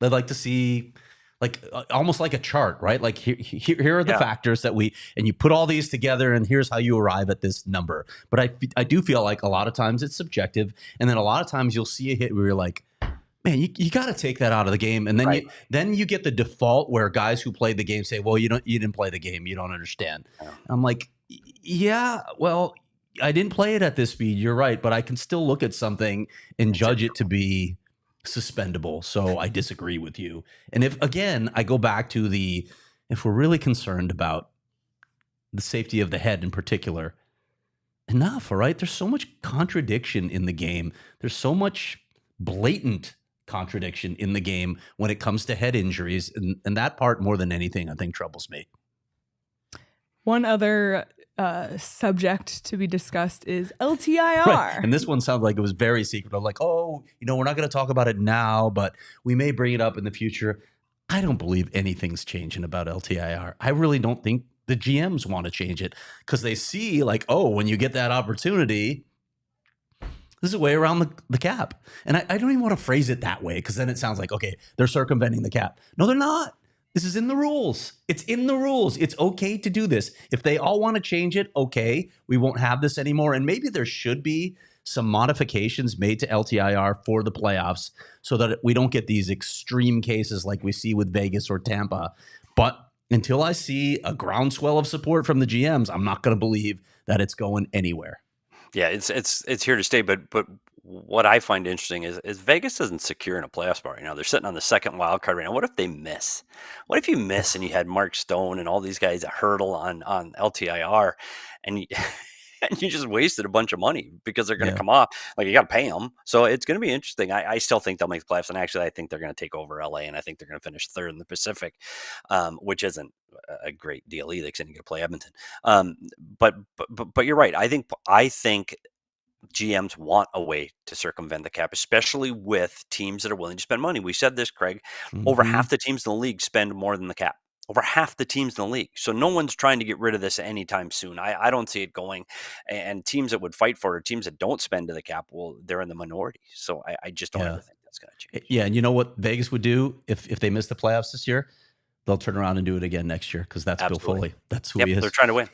like to see, like, almost like a chart, right? Like, here are the factors that and you put all these together, and here's how you arrive at this number. But I do feel like a lot of times it's subjective, and then a lot of times you'll see a hit where you're like, man, you got to take that out of the game, and then you get the default where guys who played the game say, "Well, you didn't play the game, you don't understand." Yeah. I'm like, yeah, well, I didn't play it at this speed. You're right, but I can still look at something and judge it to be suspendable. So I disagree with you. And if I go back to if we're really concerned about the safety of the head in particular, enough. All right, there's so much contradiction in the game. There's so much blatant contradiction in the game when it comes to head injuries, and that part more than anything I think troubles me. One other subject to be discussed is LTIR. Right. And this one sounds like it was very secretive. Like, oh, we're not going to talk about it now, but we may bring it up in the future. I don't believe anything's changing about LTIR. I really don't think the GMs want to change it because they see like, oh, when you get that opportunity, this is a way around the cap. And I don't even want to phrase it that way because then it sounds like, okay, they're circumventing the cap. No, they're not. This is in the rules. It's in the rules. It's okay to do this. If they all want to change it, okay, we won't have this anymore. And maybe there should be some modifications made to LTIR for the playoffs so that we don't get these extreme cases like we see with Vegas or Tampa. But until I see a groundswell of support from the GMs, I'm not going to believe that it's going anywhere. Yeah, it's here to stay. But what I find interesting is Vegas isn't secure in a playoff spot right now. They're sitting on the second wild card right now. What if they miss? What if you miss and you had Mark Stone and all these guys that hurdle on LTIR, and you just wasted a bunch of money because they're going to come off. Like, you got to pay them. So it's going to be interesting. I still think they'll make the playoffs. And actually, I think they're going to take over LA. And I think they're going to finish third in the Pacific, which isn't a great deal either because then you get to play Edmonton. But you're right. I think GMs want a way to circumvent the cap, especially with teams that are willing to spend money. We said this, Craig. Over half the teams in the league spend more than the cap. Over half the teams in the league. So no one's trying to get rid of this anytime soon. I don't see it going. And teams that would fight for it, teams that don't spend to the cap, well, they're in the minority. So I just don't ever think that's going to change. Yeah, and you know what Vegas would do if they miss the playoffs this year? They'll turn around and do it again next year because that's Bill Foley. That's who he is. They're trying to win.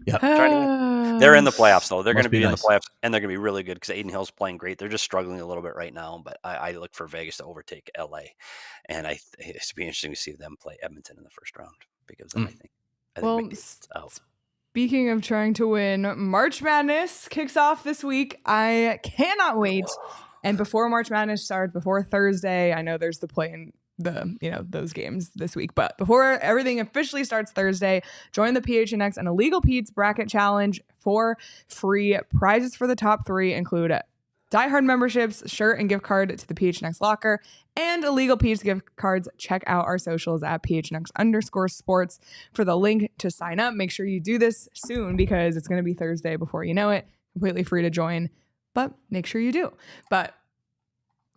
Yep. Trying to win. They're in the playoffs, though. They're going to be in the playoffs, and they're going to be really good because Aiden Hill's playing great. They're just struggling a little bit right now, but I look for Vegas to overtake LA, and it's be interesting to see them play Edmonton in the first round because then I think McDavid's out. Speaking of trying to win, March Madness kicks off this week. I cannot wait. And before March Madness starts, before Thursday, I know there's the play-in, those games this week, but before everything officially starts Thursday, join the PHNX and Illegal Pete's bracket challenge for free. Prizes for the top 3 include diehard memberships, shirt and gift card to the PHNX locker, and Illegal Pete's gift cards. Check out our socials at PHNX_sports for the link to sign up. Make sure you do this soon because it's going to be Thursday before you know it. Completely free to join, but make sure you do. But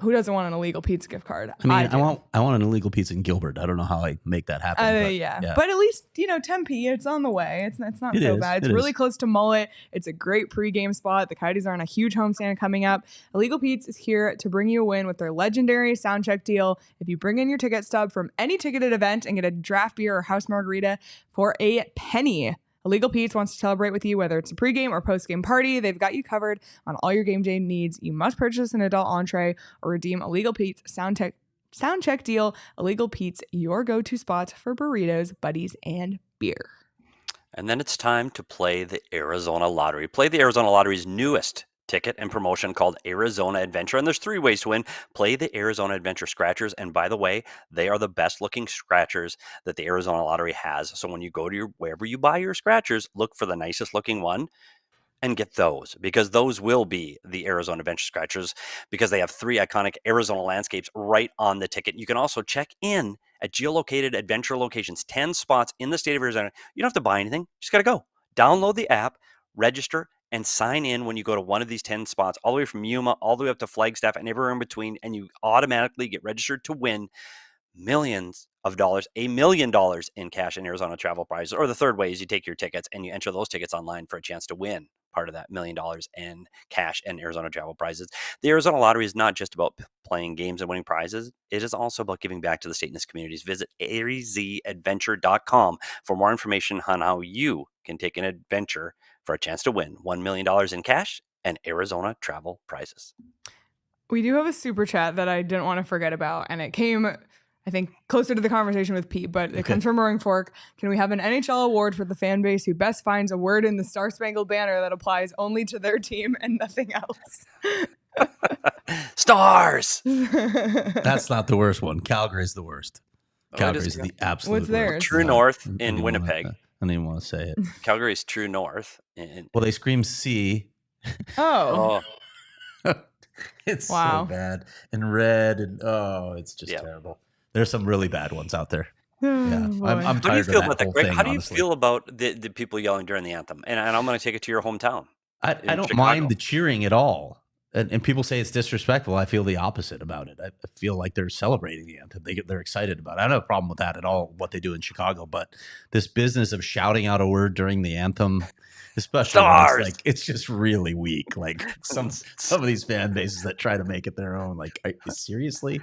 who doesn't want an Illegal Pizza gift card? I mean, I want an Illegal Pizza in Gilbert. I don't know how I make that happen. But at least, Tempe, it's on the way. It's not so bad. It's really close to Mullet. It's a great pregame spot. The Coyotes are on a huge homestand coming up. Illegal Pete's is here to bring you a win with their legendary sound check deal. If you bring in your ticket stub from any ticketed event and get a draft beer or house margarita for a penny, Illegal Pete's wants to celebrate with you, whether it's a pregame or postgame party. They've got you covered on all your game day needs. You must purchase an adult entree or redeem Illegal Pete's sound check deal. Illegal Pete's, your go-to spot for burritos, buddies, and beer. And then it's time to play the Arizona Lottery. Play the Arizona Lottery's newest ticket and promotion called Arizona Adventure. And there's 3 ways to win. Play the Arizona Adventure Scratchers. And by the way, they are the best looking scratchers that the Arizona Lottery has. So when you go to wherever you buy your scratchers, look for the nicest looking one and get those, because those will be the Arizona Adventure Scratchers, because they have 3 iconic Arizona landscapes right on the ticket. You can also check in at geolocated adventure locations, 10 spots in the state of Arizona. You don't have to buy anything. You just got to go. Download the app, register, and sign in when you go to one of these 10 spots, all the way from Yuma, all the way up to Flagstaff and everywhere in between, and you automatically get registered to win millions of dollars, $1 million in cash and Arizona travel prizes. Or the third way is you take your tickets and you enter those tickets online for a chance to win part of that $1 million in cash and Arizona travel prizes. The Arizona Lottery is not just about playing games and winning prizes. It is also about giving back to the state and its communities. Visit azadventure.com for more information on how you can take an adventure for a chance to win $1 million in cash and Arizona travel prizes. We do have a super chat that I didn't want to forget about, and it came, I think, closer to the conversation with Pete, but it comes from Roaring Fork. Can we have an NHL award for the fan base who best finds a word in the Star Spangled Banner that applies only to their team and nothing else? Stars! That's not the worst one. Calgary's the worst. Calgary's the absolute What's theirs? worst. True North in Winnipeg. I don't even want to say it. Calgary's True North. Well, they scream C. Oh. It's wow. so bad. And red. And it's just terrible. There's some really bad ones out there. Yeah, boy. I'm How do you tired of feel that about that, whole Greg? thing, How do you honestly. feel about the people yelling during the anthem? And I'm going to take it to your hometown. I in don't Chicago. mind the cheering at all. And people say it's disrespectful. I feel the opposite about it. I feel like they're celebrating the anthem. They're excited about it. I don't have a problem with that at all, what they do in Chicago. But this business of shouting out a word during the anthem, especially when it's Stars! like, it's just really weak. Like some of these fan bases that try to make it their own. Like, seriously?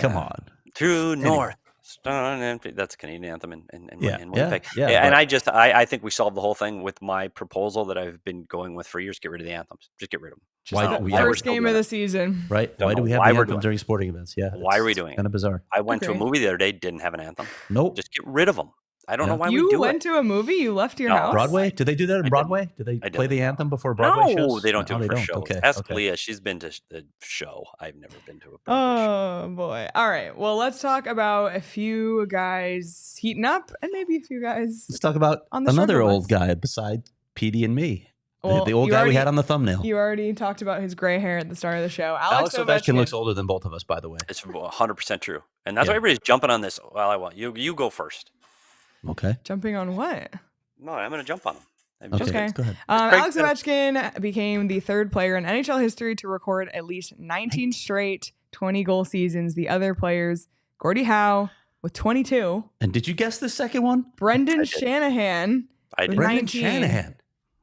Come Yeah. on. True Anyway. North. That's a Canadian anthem in Winnipeg. Yeah, And but- I think we solved the whole thing with my proposal that I've been going with for years. Get rid of the anthems. Just get rid of them. Just Why the don't we have- first still game doing of the it. season. Right? Don't Why do know we have why the we're anthem doing it. during sporting events? Yeah. Why are we doing it? Kind of bizarre. I went to a Agreed. movie the other day, didn't have an anthem. Nope. Just get rid of them. I don't know Yeah. why we You do went it. to a movie? You left your No. house? Broadway? Did they do that I in didn't. Broadway? Did they I play the didn't. anthem before Broadway No, shows? they don't do they it for don't. shows. Okay. Ask okay. Leah. She's been to the show. I've never been to a Broadway show. Oh boy. All right. Well, let's talk about a few guys heating up and maybe a few guys. Let's talk about On the another struggle old bus. guy besides Petey and me. Well, The old you guy we already- had on the thumbnail. You already talked about his gray hair at the start of the show. Alex Ovechkin looks older than both of us, by the way. It's 100% true. And that's Yeah. why everybody's jumping on this. Well, I want you go first. Okay. Jumping on what? No, I'm going to jump on him. I'm Okay. just- Okay. Go ahead. Craig Alex said it. Ovechkin became the third player in NHL history to record at least 19 straight 20-goal seasons. The other players, Gordie Howe with 22, And did you guess the second one? Brendan did. Shanahan, I With did. Brendan 19. Shanahan.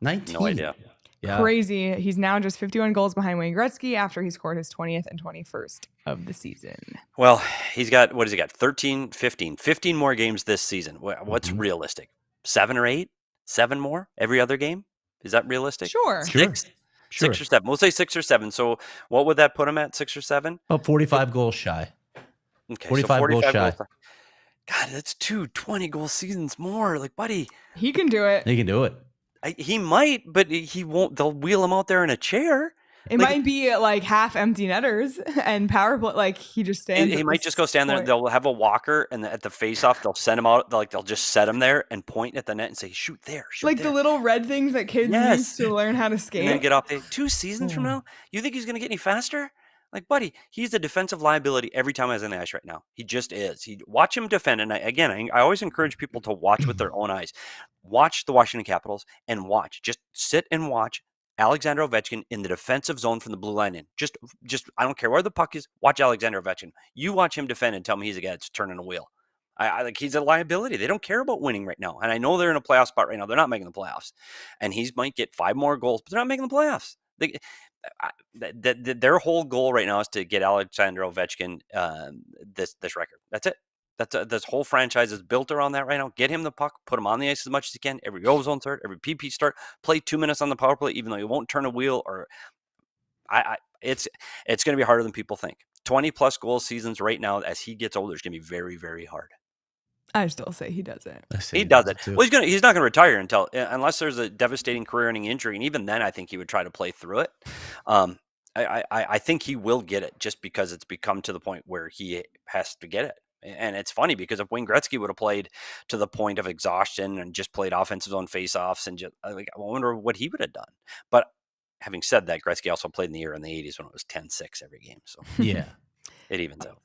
19. No idea. Yeah. crazy. He's now just 51 goals behind Wayne Gretzky after he scored his 20th and 21st of the season. Well, he's got, what has he got? 13, 15 more games this season. What's Mhm. realistic? 7 or 8? 7 more every other game? Is that realistic? Sure. Sure. 6? Sure. 6 or 7. We'll say 6 or 7. So what would that put him at? 6 or 7? About 45 goals shy. Okay, 45 goals shy. God, that's 2 20-goal seasons more. Like, buddy, He can do it. He can do it. he might, but he won't. They'll wheel him out there in a chair. It Like- might be like half empty netters and power play. Like he just stands. He at might this just go stand there. point. They'll have a walker, and at the face-off, they'll send him out. They'll just set him there and point at the net and say, "Shoot there, shoot Like there." the little red things that kids Yes. use to learn how to and then skate. get off there. 2 seasons from Oh. now, you think he's going to get any faster? Like, buddy, he's a defensive liability every time he's on the ice right now. He just is. Watch him defend. And I always encourage people to watch with their own eyes. Watch the Washington Capitals and watch. Just sit and watch Alexander Ovechkin in the defensive zone from the blue line in. Just I don't care where the puck is. Watch Alexander Ovechkin. You watch him defend and tell me he's a guy that's turning a wheel. I like he's a liability. They don't care about winning right now. And I know they're in a playoff spot right now. They're not making the playoffs. And he might get 5 more goals, but they're not making the playoffs. Their whole goal right now is to get Alexander Ovechkin this record. That's it. This whole franchise is built around that right now. Get him the puck, put him on the ice as much as you can. Every ozone start, every PP start, play 2 minutes on the power play, even though he won't turn a wheel. Or it's going to be harder than people think. 20+ goal seasons right now as he gets older is going to be very, very hard. I still say he does it. I say He does it. too. Well, he's not going to retire unless there's a devastating career-ending injury, and even then, I think he would try to play through it. I think he will get it just because it's become to the point where he has to get it. And it's funny because if Wayne Gretzky would have played to the point of exhaustion and just played offensive zone faceoffs, and just I wonder what he would have done. But having said that, Gretzky also played in the era in the 80s when it was 10-6 every game, so Yeah. it evens out.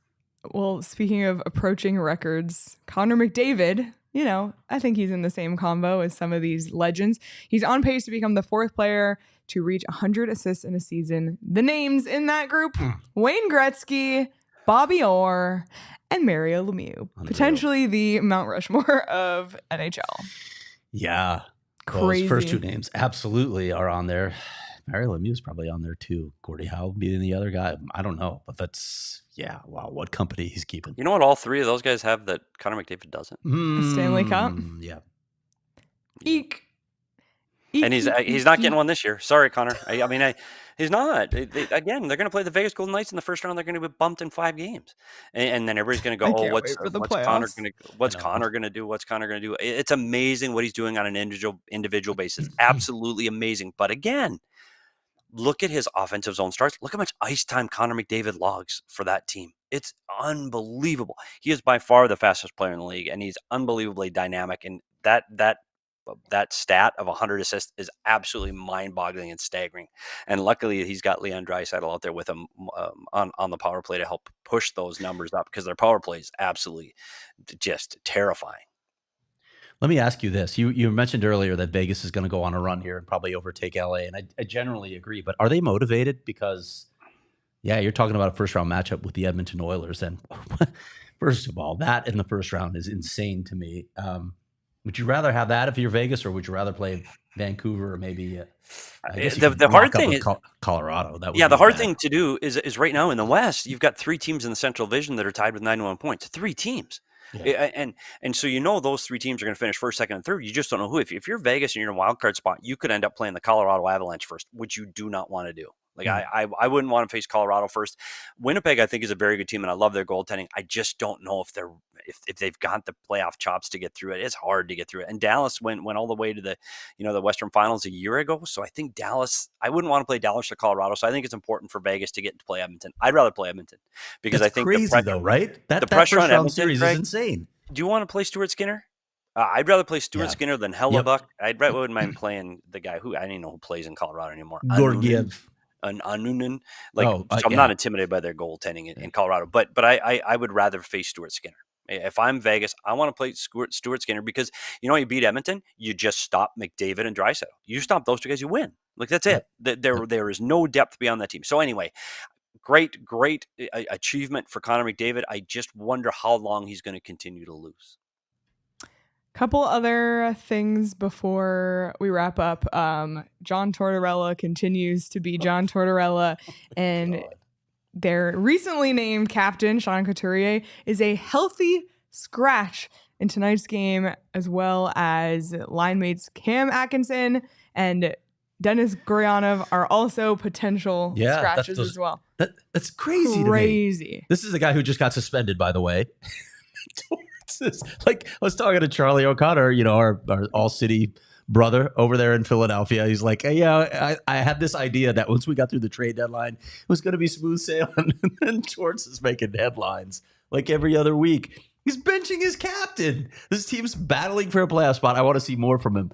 Well, speaking of approaching records, Connor McDavid, I think he's in the same combo as some of these legends. He's on pace to become the 4th player to reach 100 assists in a season. The names in that group, Wayne Gretzky, Bobby Orr, and Mario Lemieux. Potentially the Mount Rushmore of NHL. Yeah. Crazy. Those first 2 names absolutely are on there. Mario Lemieux is probably on there too. Gordie Howe being the other guy. I don't know, but wow, what company he's keeping. You know what all 3 of those guys have that Connor McDavid doesn't? Stanley Cup? Yeah. Eek. And he's not getting one this year. Sorry, Connor. He's not. Again, they're going to play the Vegas Golden Knights in the first round. They're going to be bumped in 5 games, and then everybody's going to I go, "Oh, can't what's wait for the Connor playoffs. going to? What's I know. Connor going to do? What's Connor going to do?" It's amazing what he's doing on an individual basis. Absolutely amazing. But again, look at his offensive zone starts. Look how much ice time Connor McDavid logs for that team. It's unbelievable. He is by far the fastest player in the league, and he's unbelievably dynamic. And that that stat of 100 assists is absolutely mind-boggling and staggering. And luckily, he's got Leon Draisaitl out there with him on the power play to help push those numbers up, because their power play is absolutely just terrifying. Let me ask you this. You mentioned earlier that Vegas is going to go on a run here and probably overtake LA, and I generally agree. But are they motivated? Because, yeah, you're talking about a first-round matchup with the Edmonton Oilers. And first of all, that in the first round is insane to me. Would you rather have that if you're Vegas, or would you rather play Vancouver or maybe the hard thing is Colorado? The hard thing to do is right now in the West, you've got 3 teams in the Central Division that are tied with 91 points. 3 teams. Yeah. And so those 3 teams are going to finish first, second, and third. You just don't know who. If you're Vegas and you're in a wild card spot, you could end up playing the Colorado Avalanche first, which you do not want to do. Like I wouldn't want to face Colorado first. Winnipeg, I think, is a very good team, and I love their goaltending. I just don't know if they've got the playoff chops to get through it. It's hard to get through it. And Dallas went all the way to the Western Finals a year ago. So I think Dallas. I wouldn't want to play Dallas or Colorado. So I think it's important for Vegas to get to play Edmonton. I'd rather play Edmonton because I think crazy though, right? The pressure on Edmonton series is insane. Do you want to play Stuart Skinner? I'd rather play Stuart Skinner than Hellebuck. Yep. I wouldn't mind playing the guy who I don't even know who plays in Colorado anymore. Georgiev. Anunen. I'm not intimidated by their goaltending in Colorado, but I would rather face Stuart Skinner. If I'm Vegas, I want to play Stuart Skinner because you beat Edmonton, you just stop McDavid and Draisaitl. You stop those 2 guys, you win. Like that's it. There is no depth beyond that team. So anyway, great achievement for Connor McDavid. I just wonder how long he's going to continue to lose. Couple other things before we wrap up. John Tortorella continues to be John Tortorella, and their recently named captain, Sean Couturier, is a healthy scratch in tonight's game, as well as line mates Cam Atkinson and Denis Gurianov are also potential scratches as well. That's crazy to me. This is a guy who just got suspended, by the way. Like, I was talking to Charlie O'Connor, our all-city brother over there in Philadelphia. He's like, hey, I had this idea that once we got through the trade deadline, it was going to be smooth sailing. And then Torts is making headlines like every other week. He's benching his captain. This team's battling for a playoff spot. I want to see more from him.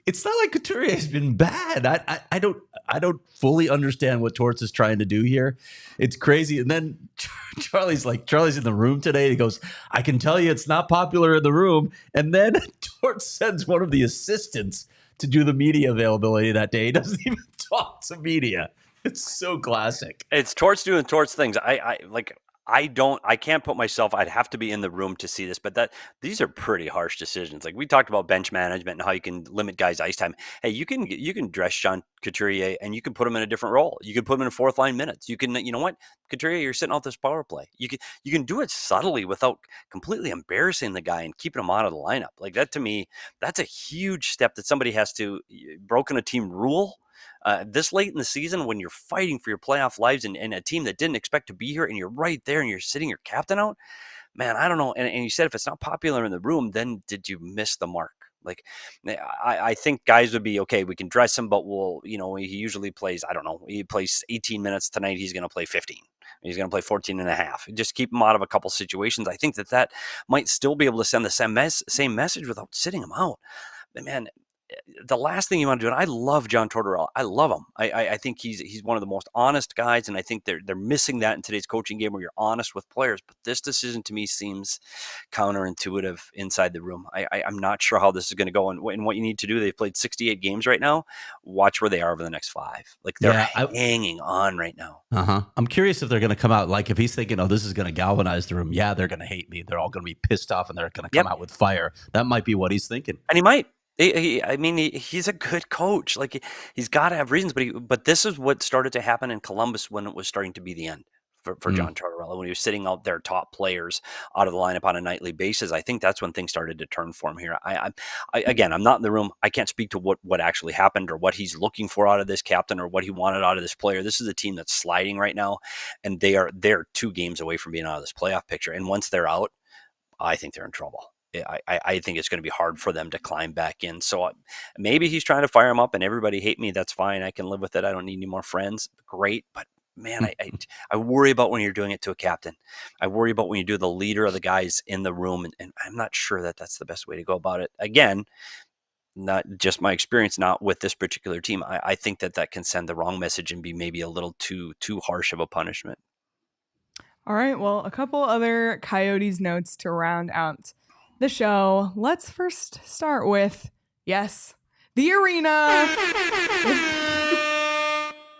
It's not like Couturier has been bad. I don't fully understand what Torts is trying to do here. It's crazy. And then Charlie's in the room today. He goes, I can tell you it's not popular in the room. And then Torts sends one of the assistants to do the media availability that day. He doesn't even talk to media. It's so classic. It's Torts doing Torts things. I can't put myself, I'd have to be in the room to see this, but these are pretty harsh decisions. Like we talked about bench management and how you can limit guys' ice time. Hey, you can dress Sean Couturier and you can put him in a different role. You can put him in 4th line minutes. You can, you know what, Couturier, you're sitting out this power play. You can do it subtly without completely embarrassing the guy and keeping him out of the lineup. Like that, to me, that's a huge step that somebody has to broken a team rule. This late in the season, when you're fighting for your playoff lives and a team that didn't expect to be here, and you're right there and you're sitting your captain out, man, I don't know. And you said if it's not popular in the room, then did you miss the mark? Like, I think guys would be okay. We can dress him, but he usually plays, I don't know, he plays 18 minutes tonight. He's going to play 15. He's going to play 14 and a half. Just keep him out of a couple situations. I think that might still be able to send the same message without sitting him out. But man, the last thing you want to do, and I love John Tortorella. I love him. I think he's one of the most honest guys, and I think they're missing that in today's coaching game where you're honest with players. But this decision to me seems counterintuitive inside the room. I'm not sure how this is going to go. And what you need to do, they've played 68 games right now. Watch where they are over the next 5. Like they're hanging on right now. I'm curious if they're going to come out, like if he's thinking, oh, this is going to galvanize the room. Yeah, they're going to hate me. They're all going to be pissed off and they're going to come out with fire. That might be what he's thinking. And he might. He's a good coach. Like he's got to have reasons, but this is what started to happen in Columbus when it was starting to be the end for John Tortorella, when he was sitting out their top players out of the lineup on a nightly basis. I think that's when things started to turn for him here. Again, I'm not in the room. I can't speak to what actually happened or what he's looking for out of this captain or what he wanted out of this player. This is a team that's sliding right now, and they're 2 games away from being out of this playoff picture. And once they're out, I think they're in trouble. I think it's going to be hard for them to climb back in. So maybe he's trying to fire him up and everybody hate me. That's fine. I can live with it. I don't need any more friends. Great. But man, I worry about when you're doing it to a captain. I worry about when you do the leader of the guys in the room. And I'm not sure that that's the best way to go about it. Again, not just my experience, not with this particular team. I think that can send the wrong message and be maybe a little too harsh of a punishment. All right, well, a couple other Coyotes notes to round out the show. Let's first start with, yes, the arena.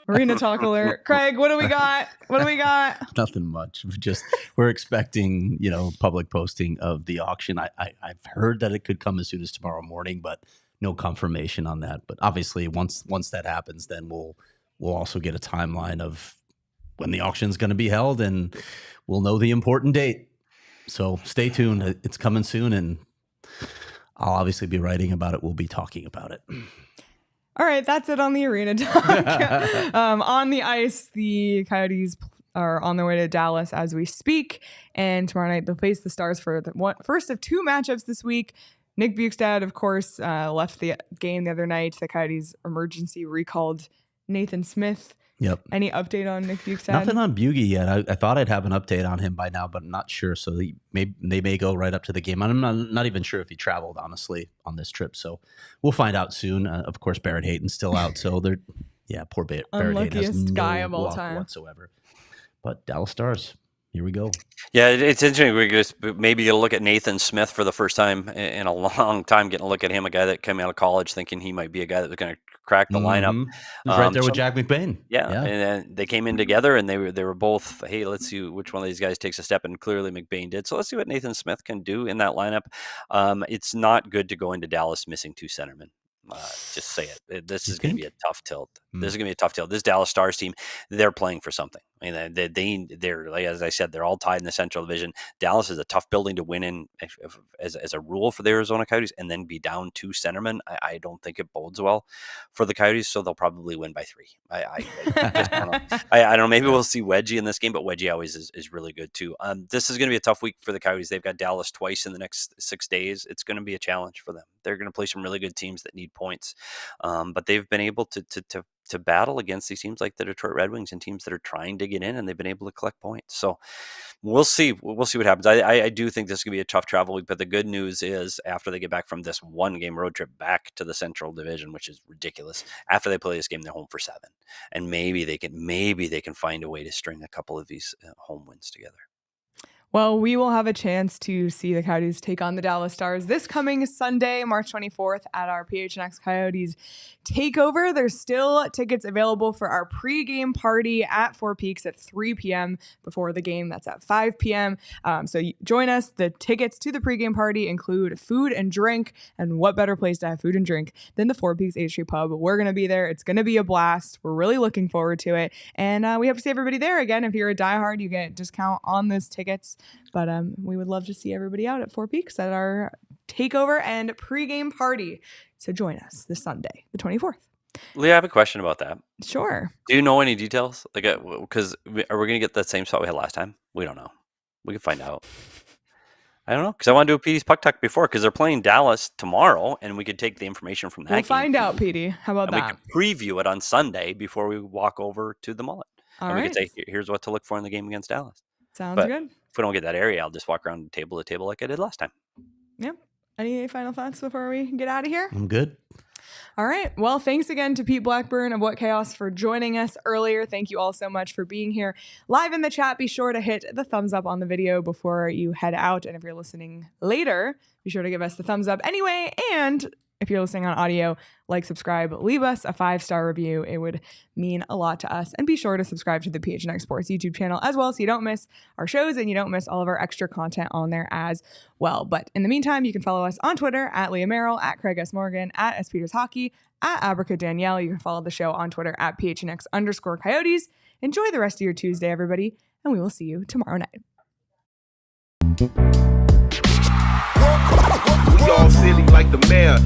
Arena talk alert. Craig, what do we got? Nothing much. We're expecting, public posting of the auction. I've heard that it could come as soon as tomorrow morning, but no confirmation on that. But obviously, once that happens, then we'll also get a timeline of when the auction is going to be held, and we'll know the important date. So stay tuned. It's coming soon, and I'll obviously be writing about it. We'll be talking about it. All right, that's it on the arena talk. On the ice, the Coyotes are on their way to Dallas as we speak, and tomorrow night they'll face the Stars for the first of two matchups this week. Nick Bjugstad, of course, left the game the other night. The Coyotes emergency recalled Nathan Smith. Yep. Any update on Nick Bjugstad? Nothing on Bugey yet. I thought I'd have an update on him by now, but I'm not sure. So they may go right up to the game. I'm not even sure if he traveled, honestly, on this trip. So we'll find out soon. Of course, Barrett Hayton's still out. So poor Barrett Hayton has no guy of all luck time whatsoever. But Dallas Stars, here we go. Yeah, it's interesting. We're just maybe you'll look at Nathan Smith for the first time in a long time, getting a look at him, a guy that came out of college thinking he might be a guy that was going to crack the lineup. He was right there with Jack McBain. Yeah, and then they came in together, and they were both, hey, let's see which one of these guys takes a step, and clearly McBain did. So let's see what Nathan Smith can do in that lineup. It's not good to go into Dallas missing two centermen. Just say it. This is going to be a tough tilt. This is going to be a tough tilt. This Dallas Stars team, they're playing for something. I mean, they're like, as I said, they're all tied in the Central Division. Dallas is a tough building to win in as a rule for the Arizona Coyotes, and then be down two centermen. I don't think it bodes well for the Coyotes, so they'll probably win by 3. I just don't know. I don't know. Maybe we'll see Wedgie in this game, but Wedgie always is really good too. This is going to be a tough week for the Coyotes. They've got Dallas twice in the next 6 days. It's going to be a challenge for them. They're going to play some really good teams that need points, but they've been able to battle against these teams like the Detroit Red Wings and teams that are trying to get in, and they've been able to collect points. So we'll see. We'll see what happens. I do think this is going to be a tough travel week, but the good news is after they get back from this 1-game road trip back to the Central Division, which is ridiculous, after they play this game, they're home for 7, and maybe they can find a way to string a couple of these home wins together. Well, we will have a chance to see the Coyotes take on the Dallas Stars this coming Sunday, March 24th at our PHNX Coyotes Takeover. There's still tickets available for our pregame party at Four Peaks at 3 p.m. before the game. That's at 5 p.m. So join us. The tickets to the pregame party include food and drink, and what better place to have food and drink than the Four Peaks H3 Pub. We're going to be there. It's going to be a blast. We're really looking forward to it. And we hope to see everybody there. Again, if you're a diehard, you get a discount on those tickets. But we would love to see everybody out at Four Peaks at our takeover and pregame party. So join us this Sunday, the 24th. Leah, I have a question about that. Sure. Do you know any details? Like, because are we going to get that same spot we had last time? We don't know. We can find out. I don't know, because I want to do a Petey's Puck Talk before, because they're playing Dallas tomorrow, and we could take the information from that game. We'll find out, Petey. How about that? We could preview it on Sunday before we walk over to the Mullet. All and right. we could say, here's what to look for in the game against Dallas. Sounds good. If we don't get that area, I'll just walk around table to table like I did last time. Yep. Any final thoughts before we get out of here? I'm good. All right. Well, thanks again to Pete Blackburn of What Chaos for joining us earlier. Thank you all so much for being here live in the chat. Be sure to hit the thumbs up on the video before you head out. And if you're listening later, be sure to give us the thumbs up anyway. And if you're listening on audio, like, subscribe, leave us a 5-star review. It would mean a lot to us. And be sure to subscribe to the PHNX Sports YouTube channel as well, so you don't miss our shows and you don't miss all of our extra content on there as well. But in the meantime, you can follow us on Twitter at Leah Merrill, at Craig S. Morgan, at S. Peters Hockey, at Abrica Danielle. You can follow the show on Twitter at PHNX_Coyotes. Enjoy the rest of your Tuesday, everybody, and we will see you tomorrow night. We all silly like the mayor.